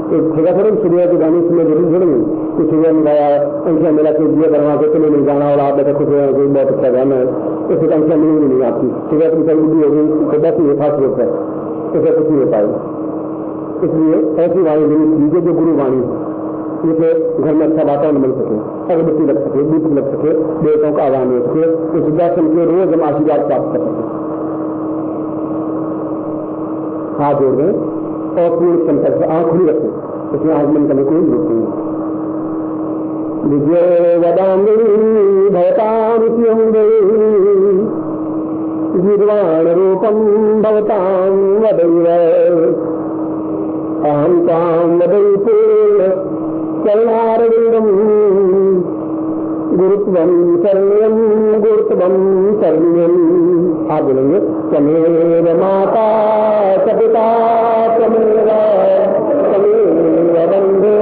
जगह थोड़ी सुबह के गाने सुनने जरूर छोड़ेंगे, कुछ सुबह में गाया अंशिया मेरा के दिया बनवा के तुम्हें मिल जाना और आप बैठे खुश हो बहुत अच्छा गाना है, इससे अंशिया मिलेंगी नहीं आपकी। सुबह अपनी कल बुद्धि होगी तो बस ये खास रूप है, इससे कुछ नहीं हो पाएगा। इसलिए ऐसी वाणी जरूर कीजिए जो गुरु वाणी है, जिससे घर में अच्छा वातावरण बन सके, अगरबत्ती लग सके, दीप लग सके, देवताओं का आह्वान हो सके, उस दर्शन के रोज हम आशीर्वाद प्राप्त कर सकें। हाथ जोड़ दें और पूर्ण संकल्प से आंख खुली रखें, इसमें आंख बंद करने कोई जरूरत नहीं। विजय वदामि भवतां गिर्वाण रूपम भवतां वदैव अहं तां वदै पूर्ण चरणारविन्दं गुरुत्वं शरण्यं गुरुत्वं शरण्यम्। आप बोलेंगे तमेव माता च पिता तमेव बन्धु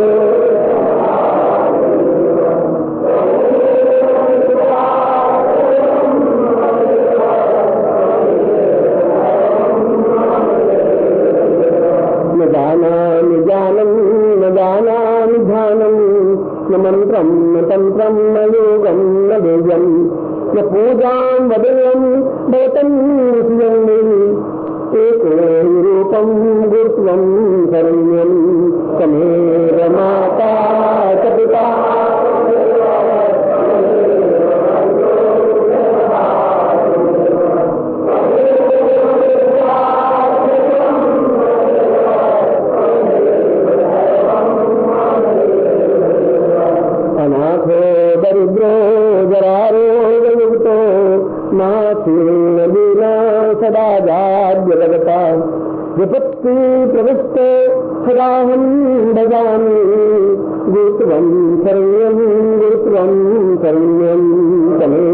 न जानामि ज्ञानं न जानामि ध्यानं न मन्त्रं न तन्त्रं न योगं न वेद्यं न पूजां वदेयं भवतं ऋषियं एको रूपं गुरुत्वं शरण्यं तमेव माता च पिता अनाथो दरिद्रो जरारोगयुक्तो नाथीन सदा जाड्य लगता विपत्ति प्रविष्टो सदाहं भजामि गुरुत्वं शरण्यं गुरुत्वं शरण्यं तमेव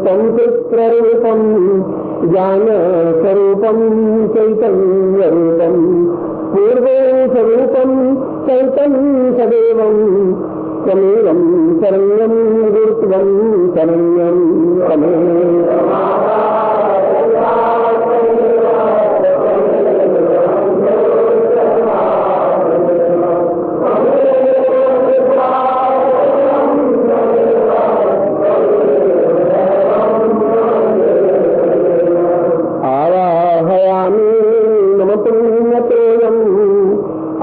तंत्ररूपम ज्ञान स्वरूपम चैतन्य रूपम पूर्वे स्वरूपम चैतन्य सदैवं तमेवं शरण्यं गुरुत्वं शरण्यं तमेव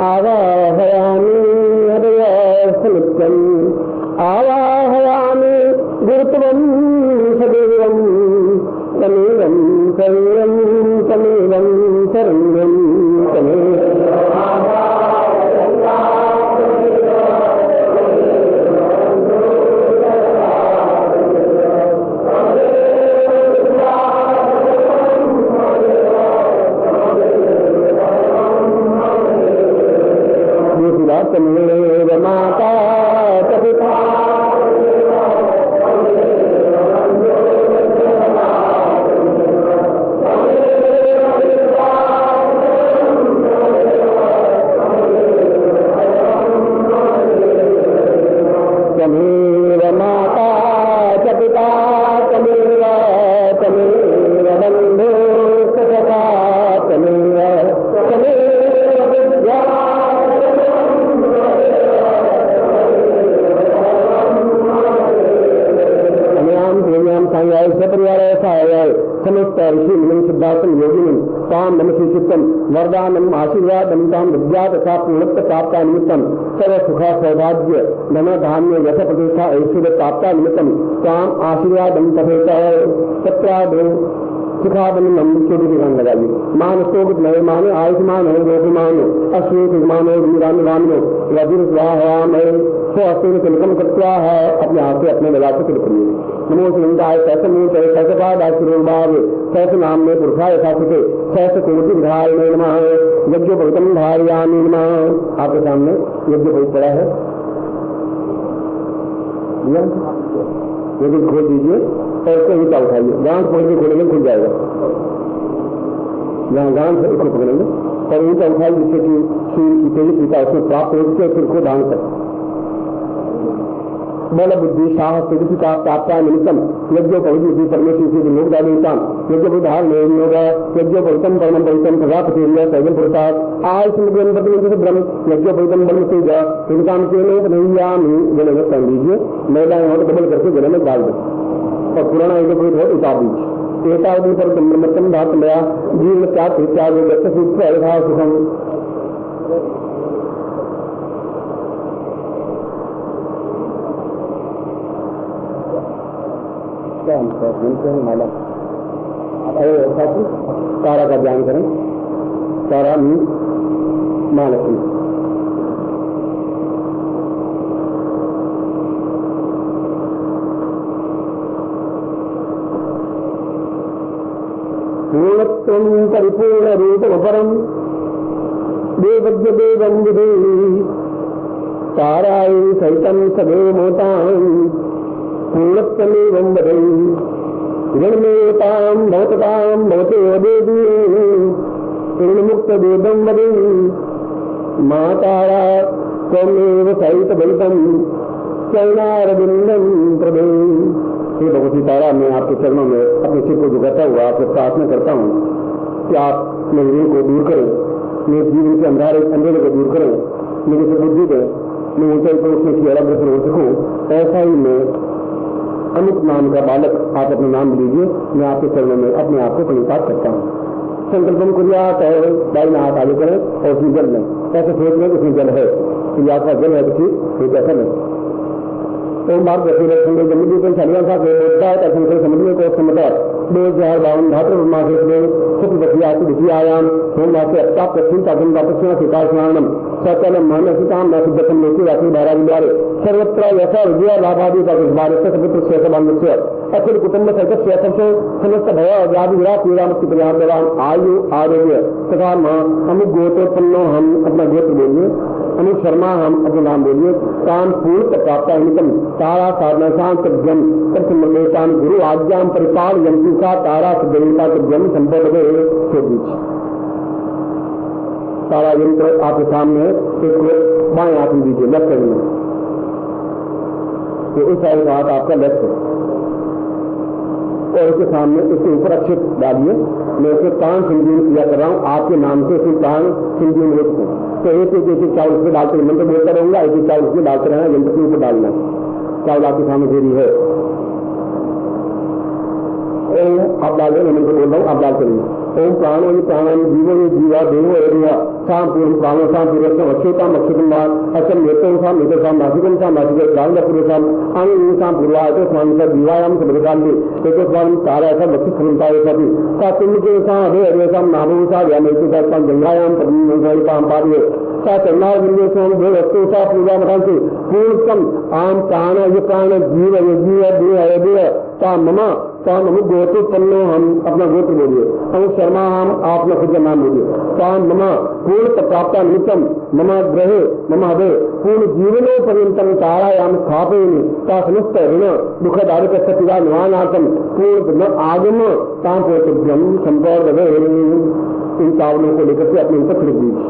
आवाहयामि हृदयसमुच्चम् आवाहयामि गुरुत्वं सदैवं तमेवं शरण्यं तमेवं शरण्यं तमेव तमेव माता च पिता तमेव माता च पिता तमेव तमेव बन्धु सखा तमेव तमेव विद्या सपरिवार ऐसा है समस्त ऋषि मुनि सिद्धार्थम योगिनी ताम नमसी चित्तम वरदानम आशीर्वादम ताम विद्या तथा पूर्णत्व प्राप्ता निमित्तम सर्व सुखा सौभाग्य धन धान्य यश प्रतिष्ठा ऐश्वर्य प्राप्ता निमित्तम ताम आशीर्वादम तथेता सत्यादो सुखाबन के भी गान लगाइए मान स्तोक नये माने आयुष्मान हो रोगमान अश्वेत मानो वीरान रामनो वज्र स्वाहा हस्ते में तिलकम कृत्वा है, अपने हाथ से अपने लगा से तिलक लिए। नमो शिवाय सहस मुंह चले सहस पाद आशीर्वाद सहस नाम में पुरुषा यथा सुखे सहस कोटि विधाय में नमः यज्ञ भगतम धारयामि नमः। आपके सामने यज्ञ बहुत बड़ा है, यदि खोल दीजिए और उसको ऊंचा उठाइए, गांठ पकड़ के खोलेंगे खुल जाएगा, जहाँ गांठ से उसको पकड़ेंगे और ऊंचा उठाइए जिससे कि सूर्य की तेजी पिता उसमें प्राप्त हो सके, फिर को दान कर बल बुद्धि साहस तेजस्वी का प्राप्त निमित्तम यज्ञ पवित्र परमेश्वर से लोक दान यज्ञ बुधार नहीं होगा यज्ञ पवित्रम परम पवित्रम प्रजापति सैजन प्रसाद आज से ब्रह्म यज्ञ पवित्रम ब्रह्म से काम के लोग नहीं आमी गले में कर लीजिए, महिलाएं हो तो डबल करके गले में डाल दें और पुराना यज्ञ पवित्र हो उतार दीजिए। एकावधि पर ब्रह्मतम धात मया जीवन त्याग त्याग यथा सुखम। माला तारा का ध्यान करें, तारा महालक्ष्मी पूर्णत्वं परिपूर्ण रूपमपरं देवज्ञ देवं विदे तारायै सहितं सदेवमोतां पूर्णत्वमेवं वदे ऋणमेतां भवतां भवते वदेति ऋणमुक्तदेवं वदे मातारा त्वमेव सहितभवितं चरणारविन्दं प्रदे। हे भगवती तारा, मैं आपके चरणों में अपने सिर को झुकाता हुआ आपसे प्रार्थना करता हूँ कि आप मेरे ऋण को दूर करें, मेरे जीवन के अंधेरे को दूर करें, मेरे से बुद्धि दें, मैं ऊंचाई पर उसमें की अग्रसर हो सकूँ। ऐसा ही मैं अमुक नाम का बालक, आप अपना नाम लीजिए, मैं आपके चरणों में अपने आप को प्रणिपात करता हूँ। संकल्पन कुर्यात है, दाहिना हाथ आगे करें और उसमें जल लें, ऐसे सोच लें उसमें जल है, या का जल है तो ठीक ऐसा नहीं। ओम बार जमुदी को शनिवार समुद्र को समझा 2052 धातु मासे दुखी आयाम होम वासे अत्ता पश्चिम पाचन वापस स्वीकार स्नानम सकल मानसिकाम नासिद्धम लोकी राशि बारा द्वारे सर्वत्र यथा विजय लाभादि सपुत्र शेषबान्धस्य अखिल कुटुंब सहित शेषम से समस्त भय अजादि विराट पीड़ा मुक्ति पर्याप्तवान आयु आरोग्य तथा अमुक गोत्रोत्पन्नो, हम अपना गोत्र बोलिए, अमुक शर्मा हम अपना नाम बोलिए, काम पूर्ण प्राप्त हितम तारा साधना शांत जम प्रसमृतान गुरु आज्ञाम परिपाल यंती का तारा सिद्धता जम संपर्क छोड़ दीजिए। तारा यंत्र आपके सामने एक बाएं हाथ में दीजिए, लेफ्ट हैंड में, तो इस साइड का हाथ आपका लेफ्ट है और उसके सामने इसके ऊपर अक्षत डालिए। मैं उसे कान सिंधु किया कर रहा हूँ आपके नाम से, उसे कान सिंधु में रखूँ, तो एक चावल उसमें डालते मंत्र बोलता रहूंगा, एक चावल उसमें डालते रहना, यंत्र के ऊपर डालना, चावल आपके सामने देरी है। आप डाल दें, मंत्र बोल रहा हूँ, आप डालते रहिए। ओम प्राणो ये प्राणायाम जीवो ये जीवा देवो एरिया शाम पूर्व प्राणो शाम पूर्वम अक्षोताम अक्षुतम अचम नेतों शाम नेतो शाम नासिकम शाम नासिक प्राण पूर्वशाम आंग शाम पूर्वायत स्वामी का जीवायाम समृद्धान भी एक स्वामी तारा ऐसा बच्चे खनता है सभी का तुम के साथ अरे शाम नामो सा या नेतु का गंगायाम पद्म पाम पार्य सा चरणार बिंदु स्वाम दो वस्तु सा पूजा मकान से पूर्णतम आम प्राण ये प्राण जीव ये जीव देह देह का ममा ताम अमुक गोत्रोत्पन्नो, हम अपना गोत्र बोलिए, अमुक शर्मा हम आप अपना खुद का नाम बोलिए, ताम ममा पूर्ण प्राप्त निमित्तम मम ग्रहे मम हृदय पूर्ण जीवनो पर्यंतम तारायाम स्थापयिनी ता समस्त ऋण दुख दारिक पिता निवारणार्थम पूर्ण आगम ताम पोतभ्यम संपर्क। इन चावलों को लेकर के अपने ऊपर छिड़क दीजिए,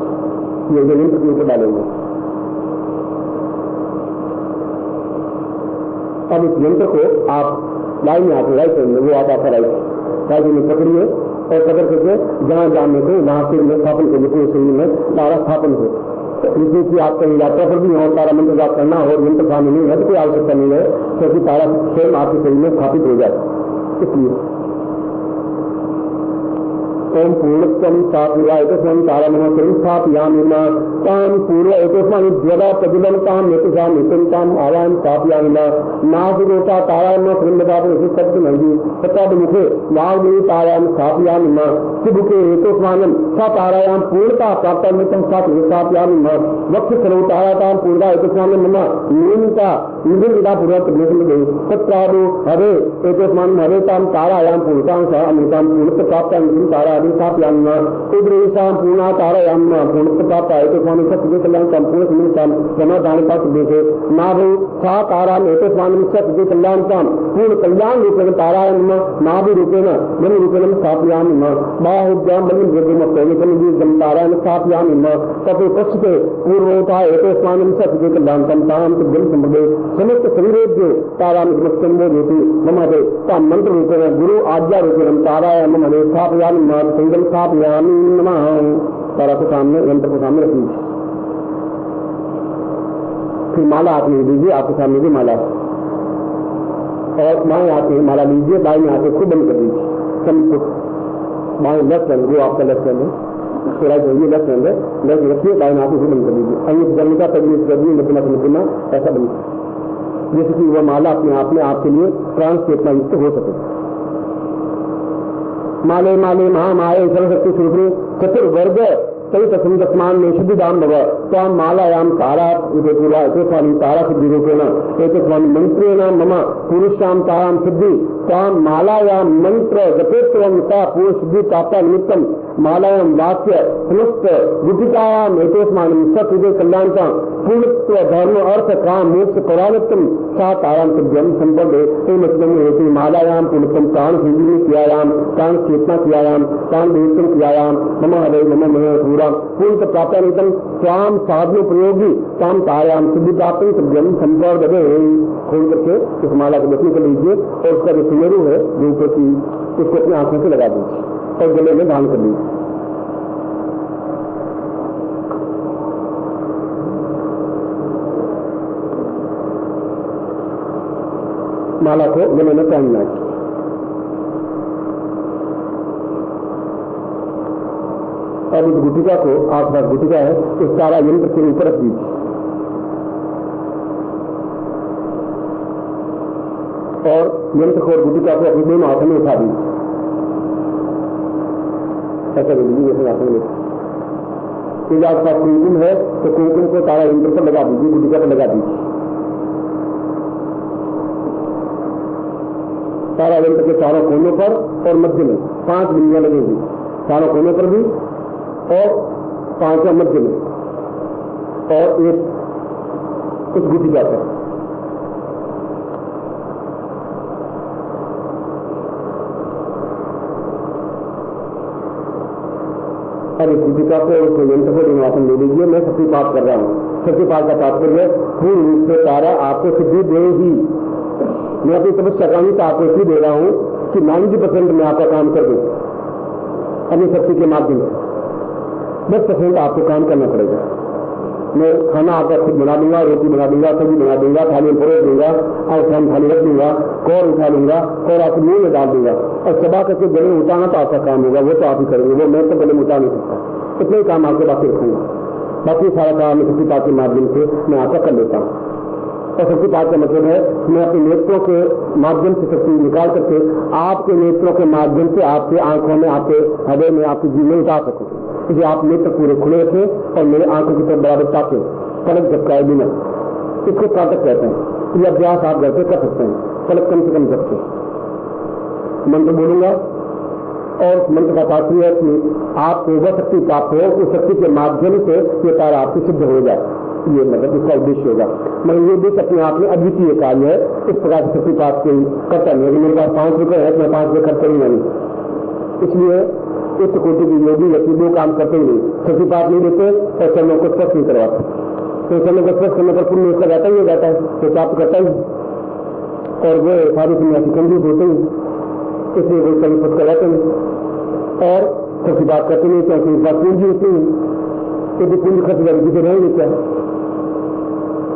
ये यंत्र के ऊपर डालेंगे। अब इस यंत्र को आप लाइन में आते राइट में, वो आप आपका राइट में पकड़िए और पकड़ करके जहां जाने को वहां से स्थापन करिए, पूरे शरीर में तारा स्थापन हो। जिसमें कि आप कहीं यात्रा पर भी हो, तारा मंत्र जाप करना हो, यंत्र शामिल नहीं है तो कोई आवश्यकता नहीं है, क्योंकि तारा स्वयं आपके शरीर में स्थापित हो जाए। इसलिए ओम पूर्णत्वम स्थापया एतस्मान् तारामणं स्थापयामि तां पूर्व एतस्मान् द्वदा प्रजुलं तां यतुषां नित्यं आवां स्थापयामि नासिकोटा तारामणं श्रृंगदापि शब्द नहीं तथा मुखे वाग्देवी तारां स्थापयामि शिवके एतस्मान् सा तारायां पूर्णता प्राप्त नित्यं स्थापयामि वक्ष सर्व तारातां पूर्णता एतस्मान् मम नीमिता निधिविदा पूर्वक प्रदेशं तत्रादो हरे एतस्मान् हरेतां तारायां पूर्णतां सह अमृतां पूर्णत्व प्राप्त तारादि स्थापयामि उद्रेशां पूर्णा तारायां पूर्णत्व प्राप्त एतस्मान् सत्य कल्याण संपूर्ण सुनितां समाधानिका देशे नाभि सा तारां एतस्मान् सत्य कल्याणतां पूर्ण कल्याण रूपेण तारायां नाभि रूपेण मन रूपेण स्थापयामि बाहुभ्यां बलिं द्रव्यमस्तैकं तारायां स्थापयामि ततो पश्यते पूर्वोता एतस्मान् सत्य कल्याणतां तां जल संभवे समस्त शरीरेभ्यो तारां नमस्कन्दोति मम हरे तां मंत्र रूपेण गुरु आज्ञा रूपेण तारायां मम हरे स्थापयामि संगम स्थापयामि नमः। तारा को सामने यंत्र को सामने रखिए, फिर माला हाथ में दीजिए, आपके सामने भी माला और बाएं हाथ में माला लीजिए, दाएं हाथ में खूब बंद कर दीजिए संपुट बाएं लेफ्ट हैंड वो आपका लेफ्ट हैंड है थोड़ा चाहिए लेफ्ट हैंड है लेफ्ट रखिए, दाएं हाथ में बंद कर दीजिए अंग करने का तभी मध्यमा ऐसा बंद जैसे कि वह माला अपने आप में आपके लिए प्राण चेतना युक्त हो सके। माले माले महामाये सर्वशक्ति स्वरूप चतुर्वर्ग सही तस्मान में शुद्धि दाम भव तां मालायां तारा पूर्वा एतस्मान् तारा सिद्धि रूपेण एतस्मान् मंत्रेण मम पुरुषां तारां सिद्धि तां मालायां मंत्र जपेत्वं सा पूर्ण सिद्धि प्राप्त निमित्तं मालायां वाक्य समस्त गुटिकायां एतस्मान् सत्य कल्याणतां पूर्णत्व धर्म अर्थ काम मोक्ष पौराणित्वं सा तारां सिद्ध्यं संपदे तेन हेतु मालायां पूर्णत्वं प्राण संजीवनी क्रियायां प्राण चेतना क्रियायां प्राण देवत्वं क्रियायां मम हरे मम पूरा पूर्ण प्राप्त निमित्तं स्वाम साधन प्रयोगी ताम तारायां सिद्धि प्राप्त सिद्ध्यं संपदे। खोल करके इस माला को बचने कर लीजिए और उसका जो सुमेरु है जो ऊपर की उसको अपनी आंखों से लगा दीजिए और गले में धारण कर लीजिए। माला को गले में पहनना है। और इस गुटिका को आसपास गुटिका है इस तारा यंत्र के ऊपर रख दीजिए और यंत्र को और गुटिका को अपने दोनों हाथों में उठा दीजिए ऐसा कर दीजिए जैसे हाथों में यदि आसपास कुमकुम है तो कुमकुम को तारा यंत्र पर लगा दीजिए, गुटिका पर लगा दीजिए। तारा यंत्र के चारों कोनों पर और मध्य में 5 बिंदियां लगेंगी, चारों कोनों पर भी और 5वां मध्य में और एक उस गुटिका पर। और इस गुटिका को यंत्र को निवासन ले लीजिए। मैं शक्तिपात कर रहा हूँ। शक्तिपात का तात्पर्य पूर्ण रूप से तारा आपको सिद्धि देगी। मैं अपनी तपस्या का तो आपको इसलिए दे रहा हूं कि 90% में आपका काम कर दूं अपनी शक्ति के माध्यम से। 10% आपको काम करना पड़ेगा। मैं खाना आपका खुद बना दूंगा, रोटी बना दूंगा, सब्जी बना दूंगा, थाली में परोस दूंगा और थाली रख दूंगा, कौर उठा लूंगा और आपको मुंह में डाल दूंगा और चबा करके गले में उठाना तो आपका काम होगा, वो तो आप ही करेंगे, वो मैं तो गले में उठा नहीं सकता। इतना ही काम आपके बाकी रखूंगा, बाकी सारा काम मैं शक्तिपात के माध्यम से मैं आपका कर लेता हूँ। और शक्तिपात का मतलब है मैं अपने नेत्रों के माध्यम से शक्ति निकाल करके आपके नेत्रों के माध्यम से आपके आंखों में, आपके हृदय में, आपके जीवन में उतार सकूं। इसलिए आप नेत्र पूरे खुले रखें और मेरे आंखों की तरफ बराबर ताकें, पलक झपकाए बिना। इसको प्रातक कहते हैं। ये अभ्यास आप घर पे कर सकते हैं, पलक कम से कम झपके। मंत्र बोलूंगा और मंत्र का तात्पर्य है कि आपको वह शक्ति प्राप्त हो, उस शक्ति के माध्यम से ये तारा आपकी सिद्ध हो जाए। ये मतलब इसका उद्देश्य होगा। मगर ये उद्देश्य अपने आप में अद्वितीय कार्य है। इस प्रकार से शक्तिपात कोई करता नहीं। यदि मेरे पास 5 रुपए है तो मैं 5 रुपए खर्च करूंगा नहीं। इसलिए उच्च कोटि की योगी व्यक्ति 2 काम करते ही नहीं, शक्तिपात नहीं देते और चरणों को स्पर्श नहीं करवाते। तो चरणों को स्पर्श करने पर पुण्य उसका जाता ही हो जाता है, तो प्राप्त करता ही। और वो साधु सन्यासी कंजूस होते ही, इसलिए वो चरण स्पर्श करवाते नहीं और शक्तिपात करते नहीं, क्योंकि इस बात पूंजी होती है। यदि पूंजी खर्च जाएगी तो रहेंगे क्या?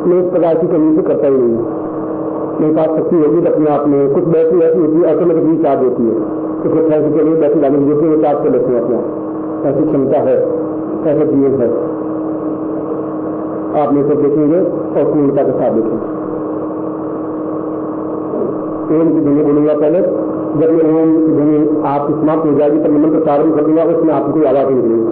मैं इस प्रकार की कमी से करता ही नहीं। मेरे पास शक्ति होगी तो अपने आप में कुछ बैटरी ऐसी होती है ऑटोमेटिक रिचार्ज होती है, तो कुछ पैसे के लिए बैटरी डालने की जरूरत है, चार्ज कर लेते हैं अपने आप। ऐसी क्षमता है, ऐसा जीवन है। आप मेरे को देखेंगे और पूर्णता के साथ देखेंगे। ओम की ध्वनि बोलूंगा पहले, जब मैं ओम की ध्वनि आपकी समाप्त हो जाएगी तब मैं मंत्र प्रारंभ कर दूंगा, उसमें आपको कोई आवाज नहीं निकलेगी।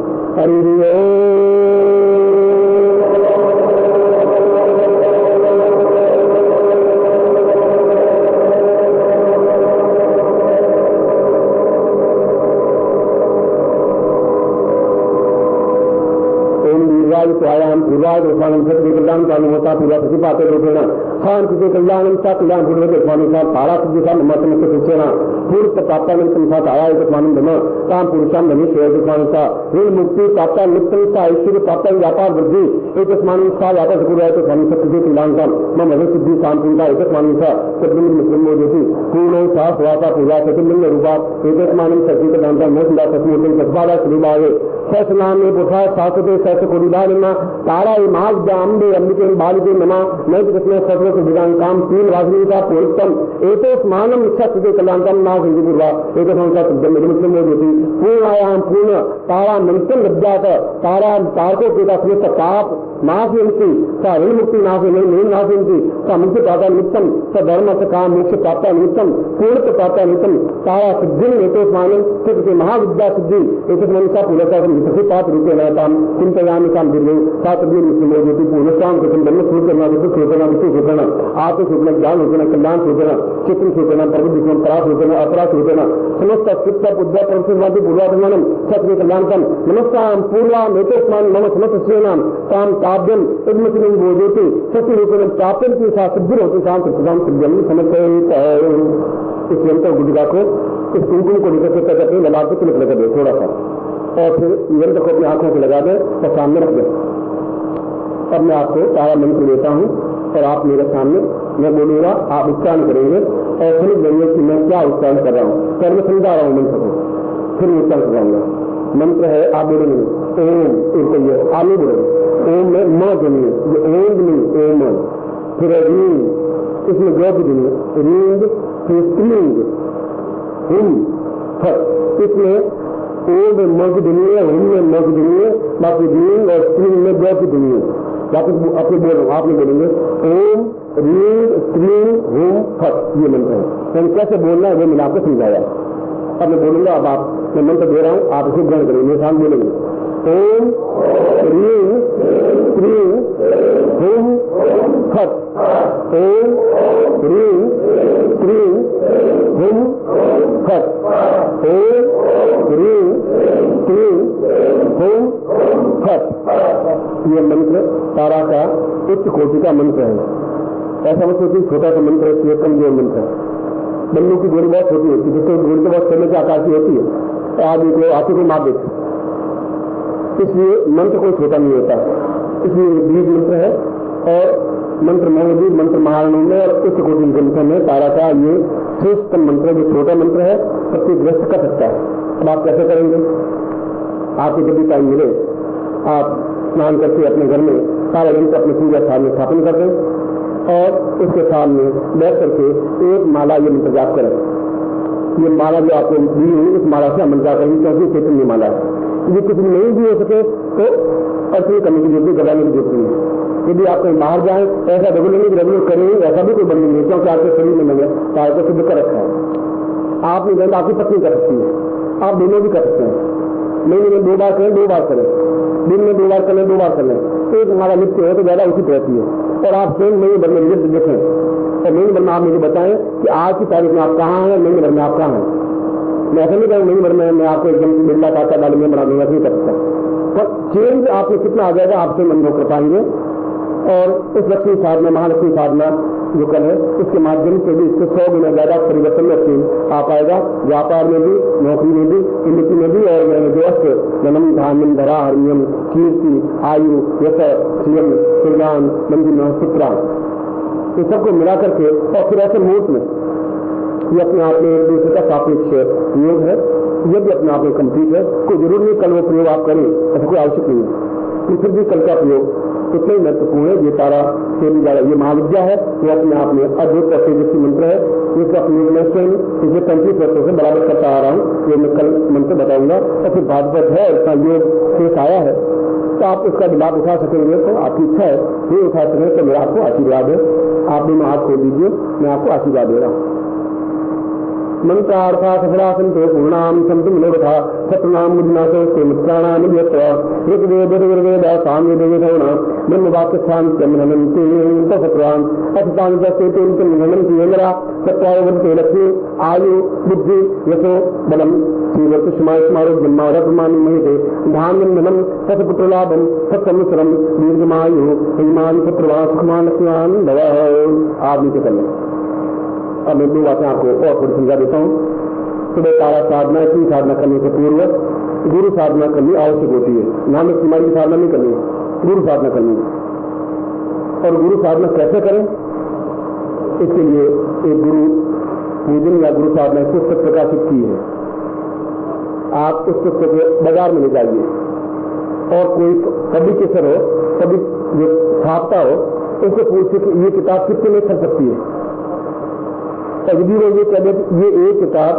हम पूर्वाद स्वामी सत्य कल्याण कानून होता पूरा प्रतिपाते रूपेण खान किसी कल्याण सा कल्याण पूर्व स्वामी सा तारा सिद्धि सा मत शिक्षण पूर्व प्राप्ता निमित्तम सा आया स्वामी धम काम पुरुषाम धनी श्रेय स्वामी सा ऋण मुक्ति प्राप्ता निमित्तम सा ऐश्वर्य प्राप्ता व्यापार वृद्धि एक स्वामी सा व्यापार गुरु तो स्वामी सत्य कल्याण का मम मधु सिद्धि काम पूर्णता एक स्वामी सा सदमिंद मुस्लिम ज्योति पूर्ण सा स्वासा पूजा चतुर्लिंग रूपा एक स्वामी सत्य कल्याण का मोह सचमूर्ति सद्भाव श्रीभावे सस नाम पुथा शाश्वते सस कुरिदानिमा तारा माघ अम्बे अम्बिके बालिके नमा नैत कृष्ण सत्व विधान काम तीन वासनी का पूर्वतम एतो स्मानम सत्य कल्याणकम नाम पूर्वा एक मुस्लिम ज्योति पूर्णायाम पूर्ण तारा मंत्रम विद्यात तारा तारको पिता समस्त पाप नाशयन्ति सा ऋण मुक्ति नाशयन्ति सा मुक्ति प्राप्त निमित्तम स धर्म स काम मोक्ष प्राप्त निमित्तम पूर्ण प्राप्त निमित्तम तारा सिद्धि एतो स्मानम सिद्ध महाविद्या सिद्धि एक सा पूर्वता पाप रूपे नयताम चिंतयामि काम दुर्गे सात मुस्लिम ज्योति पूर्णस्वाम कृष्ण धर्म सूचना विद्युत सूचना विष्णु सूचना आत्म सूचना ज्ञान सूचना कल्याण सूचना चित्र सूचना प्रबुद्ध परा सूचना अपरा सूचना समस्त चित्त बुद्ध प्रसिद्धवादी पूर्वात्मानम सत्य कल्याणकम नमस्कार पूर्वा नेतोस्मान मम समस्त सेनाम काम काव्यम मुस्लिम ज्योति सत्य रूपेण प्राप्त की सा सिद्धि होती शाम सत्यम सिद्धम समर्पित। इस यंत्र गुटिका को इस कुमकुम को निकल करके लगा के तिलक लगा दे थोड़ा सा और फिर यंत्र को अपनी आंखों से लगा दे और सामने रख दे। अब मैं आपको तारा मंत्र देता हूं और आप मेरे सामने मैं बोलूंगा, आप उच्चारण करेंगे और समझ लेंगे कि मैं क्या उच्चारण कर रहा हूं। पहले मैं समझा रहा हूं मंत्र को, फिर मैं उच्चारण कराऊंगा। मंत्र है, आप बोलेंगे ओम, एक कहिए आप नहीं बोलेंगे ओम में मां जमीए, जो ओम नहीं ओम, फिर रींग, इसमें गौ की जमीए रींग, फिर स्त्रीलिंग हुम फट, इसमें ओम में म की दुनिया, हुम में म की दुनिया, बाकी रींग और स्त्रीलिंग में गौ की दुनिया। वापस अपने बोल रहा हूं, आप नहीं बोलेंगे ओम रींग स्त्रीलिंग हुम फट, ये मंत्र है। तो कैसे बोलना है वो मैंने आपको समझाया। अब मैं बोलूंगा, अब आप मैं मंत्र दे रहा हूं, आप इसे ग्रहण करेंगे, मेरे सामने बोलेंगे ओम रींग स्त्रीलिंग हुम फट, ओम रींग स्त्रीलिंग हुम फट, ओम रींग स्त्रीलिंग हुम फट। यह मंत्र तारा का उच्च कोटि का मंत्र है। ऐसा मतलब कि छोटा सा मंत्र है, कमजोर मंत्र है। बल्लू की गोली बहुत छोटी होती है, जिससे गोली तो बहुत समय के आकार की होती है, आदमी को आंखों को मार देती, इसलिए मंत्र कोई छोटा नहीं होता। इसलिए बीज मंत्र है और मंत्र महोदय मंत्र महारणों में और उच्च कोटि ग्रंथों में तारा का ये श्रेष्ठ मंत्र, जो छोटा मंत्र है सबसे ग्रस्त कर सकता है। अब आप कैसे करेंगे? आपको जब भी टाइम मिले आप स्नान करके अपने घर में सारा दिन अपने पूजा स्थान में स्थापन कर दें और उसके सामने बैठ करके एक माला ये मंत्र जाप करें। ये माला जो आपको दी हुई इस माला से अमल जाकर, क्योंकि चैतन्य माला है, ये कुछ नहीं भी हो सके तो अर्थ करने की जरूरत, घबराने की जरूरत नहीं। यदि आप कहीं बाहर जाए ऐसा रेगुलर नहीं रेगुलर करेंगे, ऐसा भी कोई बंधन नहीं, क्योंकि आपके शरीर में मैंने तार को सिद्ध कर रखा है। आप नहीं जानते, आपकी पत्नी कर सकती है, आप दोनों भी कर सकते हैं। महीने में 2 बार करें, 2 बार करें, दिन में 2 बार कर लें, 2 बार कर लें, एक हमारा नित्य है तो ज्यादा उचित रहती है। और आप स्वयं महीने भर में रिजल्ट देखें और महीने भर में आप मुझे बताएं कि आज की तारीख में आप कहाँ हैं, महीने भर में आप कहाँ हैं। मैं ऐसा नहीं कहूँ महीने भर में मैं आपको एकदम बिल्ला काटा डाल में बना दूंगा, नहीं कर सकता, पर चेंज आपको कितना आ जाएगा आप स्वयं अनुभव कर पाएंगे। और उस लक्ष्मी साधना, महालक्ष्मी साधना जो कल है, उसके माध्यम से भी इससे 100 गुना ज्यादा परिवर्तन आ पाएगा, व्यापार में भी, नौकरी में भी, उन्नति में भी। और जो अस्त्र जन्म धान्यम धरा हरियम कीर्ति आयु यश श्रियम सुरगान मंदिर पुत्रा, ये सबको मिला करके और फिर ऐसे मुहूर्त में ये अपने आप में एक दूसरे का सापेक्ष योग है, ये भी अपने आप में कंप्लीट है। कोई जरूर नहीं कल वो प्रयोग आप करें, ऐसा कोई आवश्यक नहीं है, फिर भी कल का प्रयोग उतना ही महत्वपूर्ण है। ये तारा चोरी वाला ये महाविद्या है, वो अपने आप में अद्भुत और तेजस्वी मंत्र है। इसको अपने पिछले 35 वर्षों से बराबर करता आ रहा हूँ, ये मैं कल मंत्र बताऊंगा। और फिर भागवत है, इसका योग शेष आया है, तो आप उसका लाभ उठा सकेंगे तो आपकी इच्छा है, नहीं उठा सकेंगे तो मेरा आपको आशीर्वाद है। आप भी हाथ खोल दीजिए, मैं आपको आशीर्वाद दे रहा हूँ। मंत्रार्था सफला संतो पूर्णाम संतु मनोरथा सत्यनाम मुदिनाशोस्ते मित्राणाम ऋग्वेद ऋग्वेद सामवेद ब्रह्मवाक्यस्थान ब्रह्मनंते सत्वान अथतान मिहनंती इंद्रा सत्वावंते लक्ष्मी आयु बुद्धि यशो बलम श्रीवर्त स्मार स्मारो ब्रह्मारमानी महिते धान्यम सतपुत्रलाभम सत्संवत्सरम दीर्घमायु हिमानी पुत्रवान सुखमान लक्ष्मान भव। आप नीचे कर लें। अब मैं 2 बातें आपको और थोड़ी समझा देता हूँ। सुबह तारा साधना की साधना करने से पूर्व गुरु साधना करनी आवश्यक होती है। नानक सिमारी की साधना नहीं करनी, गुरु साधना करनी है। और गुरु साधना कैसे करें, इसके लिए एक गुरु पूजन या गुरु साधना पुस्तक प्रकाशित की है। आप उस पुस्तक को बाजार में ले जाइए और कोई पब्लिकेशन हो, कभी जो छापता हो, उससे पूछिए कि ये किताब कितने में खर्च सकती है। यदि वो ये कहते ये एक किताब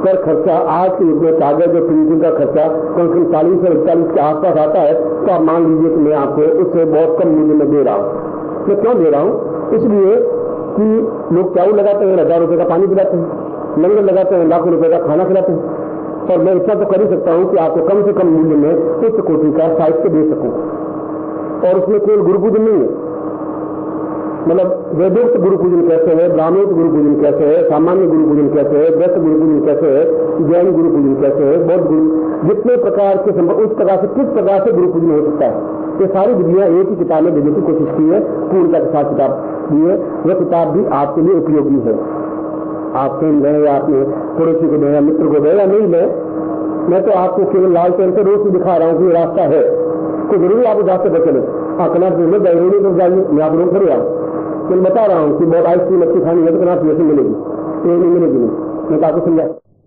पर खर्चा आज के युग में कागज और प्रिंटिंग का खर्चा कम से कम 40 और 41 के आसपास आता है, तो आप मान लीजिए कि मैं आपको उससे बहुत कम मूल्य में दे रहा हूँ। मैं क्यों दे रहा हूँ? इसलिए कि लोग चावल लगाते हैं, 1000 रुपये का पानी पिलाते हैं, लंगर लगाते हैं, लाखों रुपये का खाना खिलाते हैं। और मैं इतना तो कर ही सकता हूँ कि आपको कम से कम मूल्य में उच्च कोटि का साहित्य दे सकूँ। और उसमें केवल गुरु पूजन नहीं है, मतलब वेदोक्त गुरु पूजन कैसे है, ब्राह्मणोक्त गुरु पूजन कैसे है, सामान्य गुरु पूजन कैसे है, व्यस्त गुरु पूजन कैसे है, जैन गुरु पूजन कैसे है, बौद्ध गुरु, जितने प्रकार के उस प्रकार से किस प्रकार से गुरु पूजन हो सकता है, ये सारी विधियां एक ही किताब में देने की कोशिश की है। पूर्णता के साथ किताब दी है। वह किताब भी आपके लिए उपयोगी है। आप कहीं गए या आपने पड़ोसी को दें या मित्र को दें या नहीं दें, मैं तो आपको केवल लाल पेन से रोज दिखा रहा हूँ कि ये रास्ता है, कोई जरूरी आप उस रास्ते पर चले। हाँ, कनाट में जरूरी तो जाइए, मैं आप लोग खड़े आऊँ, मैं बता रहा हूँ कि बहुत आइसक्रीम अच्छी खानी है तो कनाट वैसे मिलेगी, ये नहीं मिलेगी नहीं, मैं तो आपको समझा।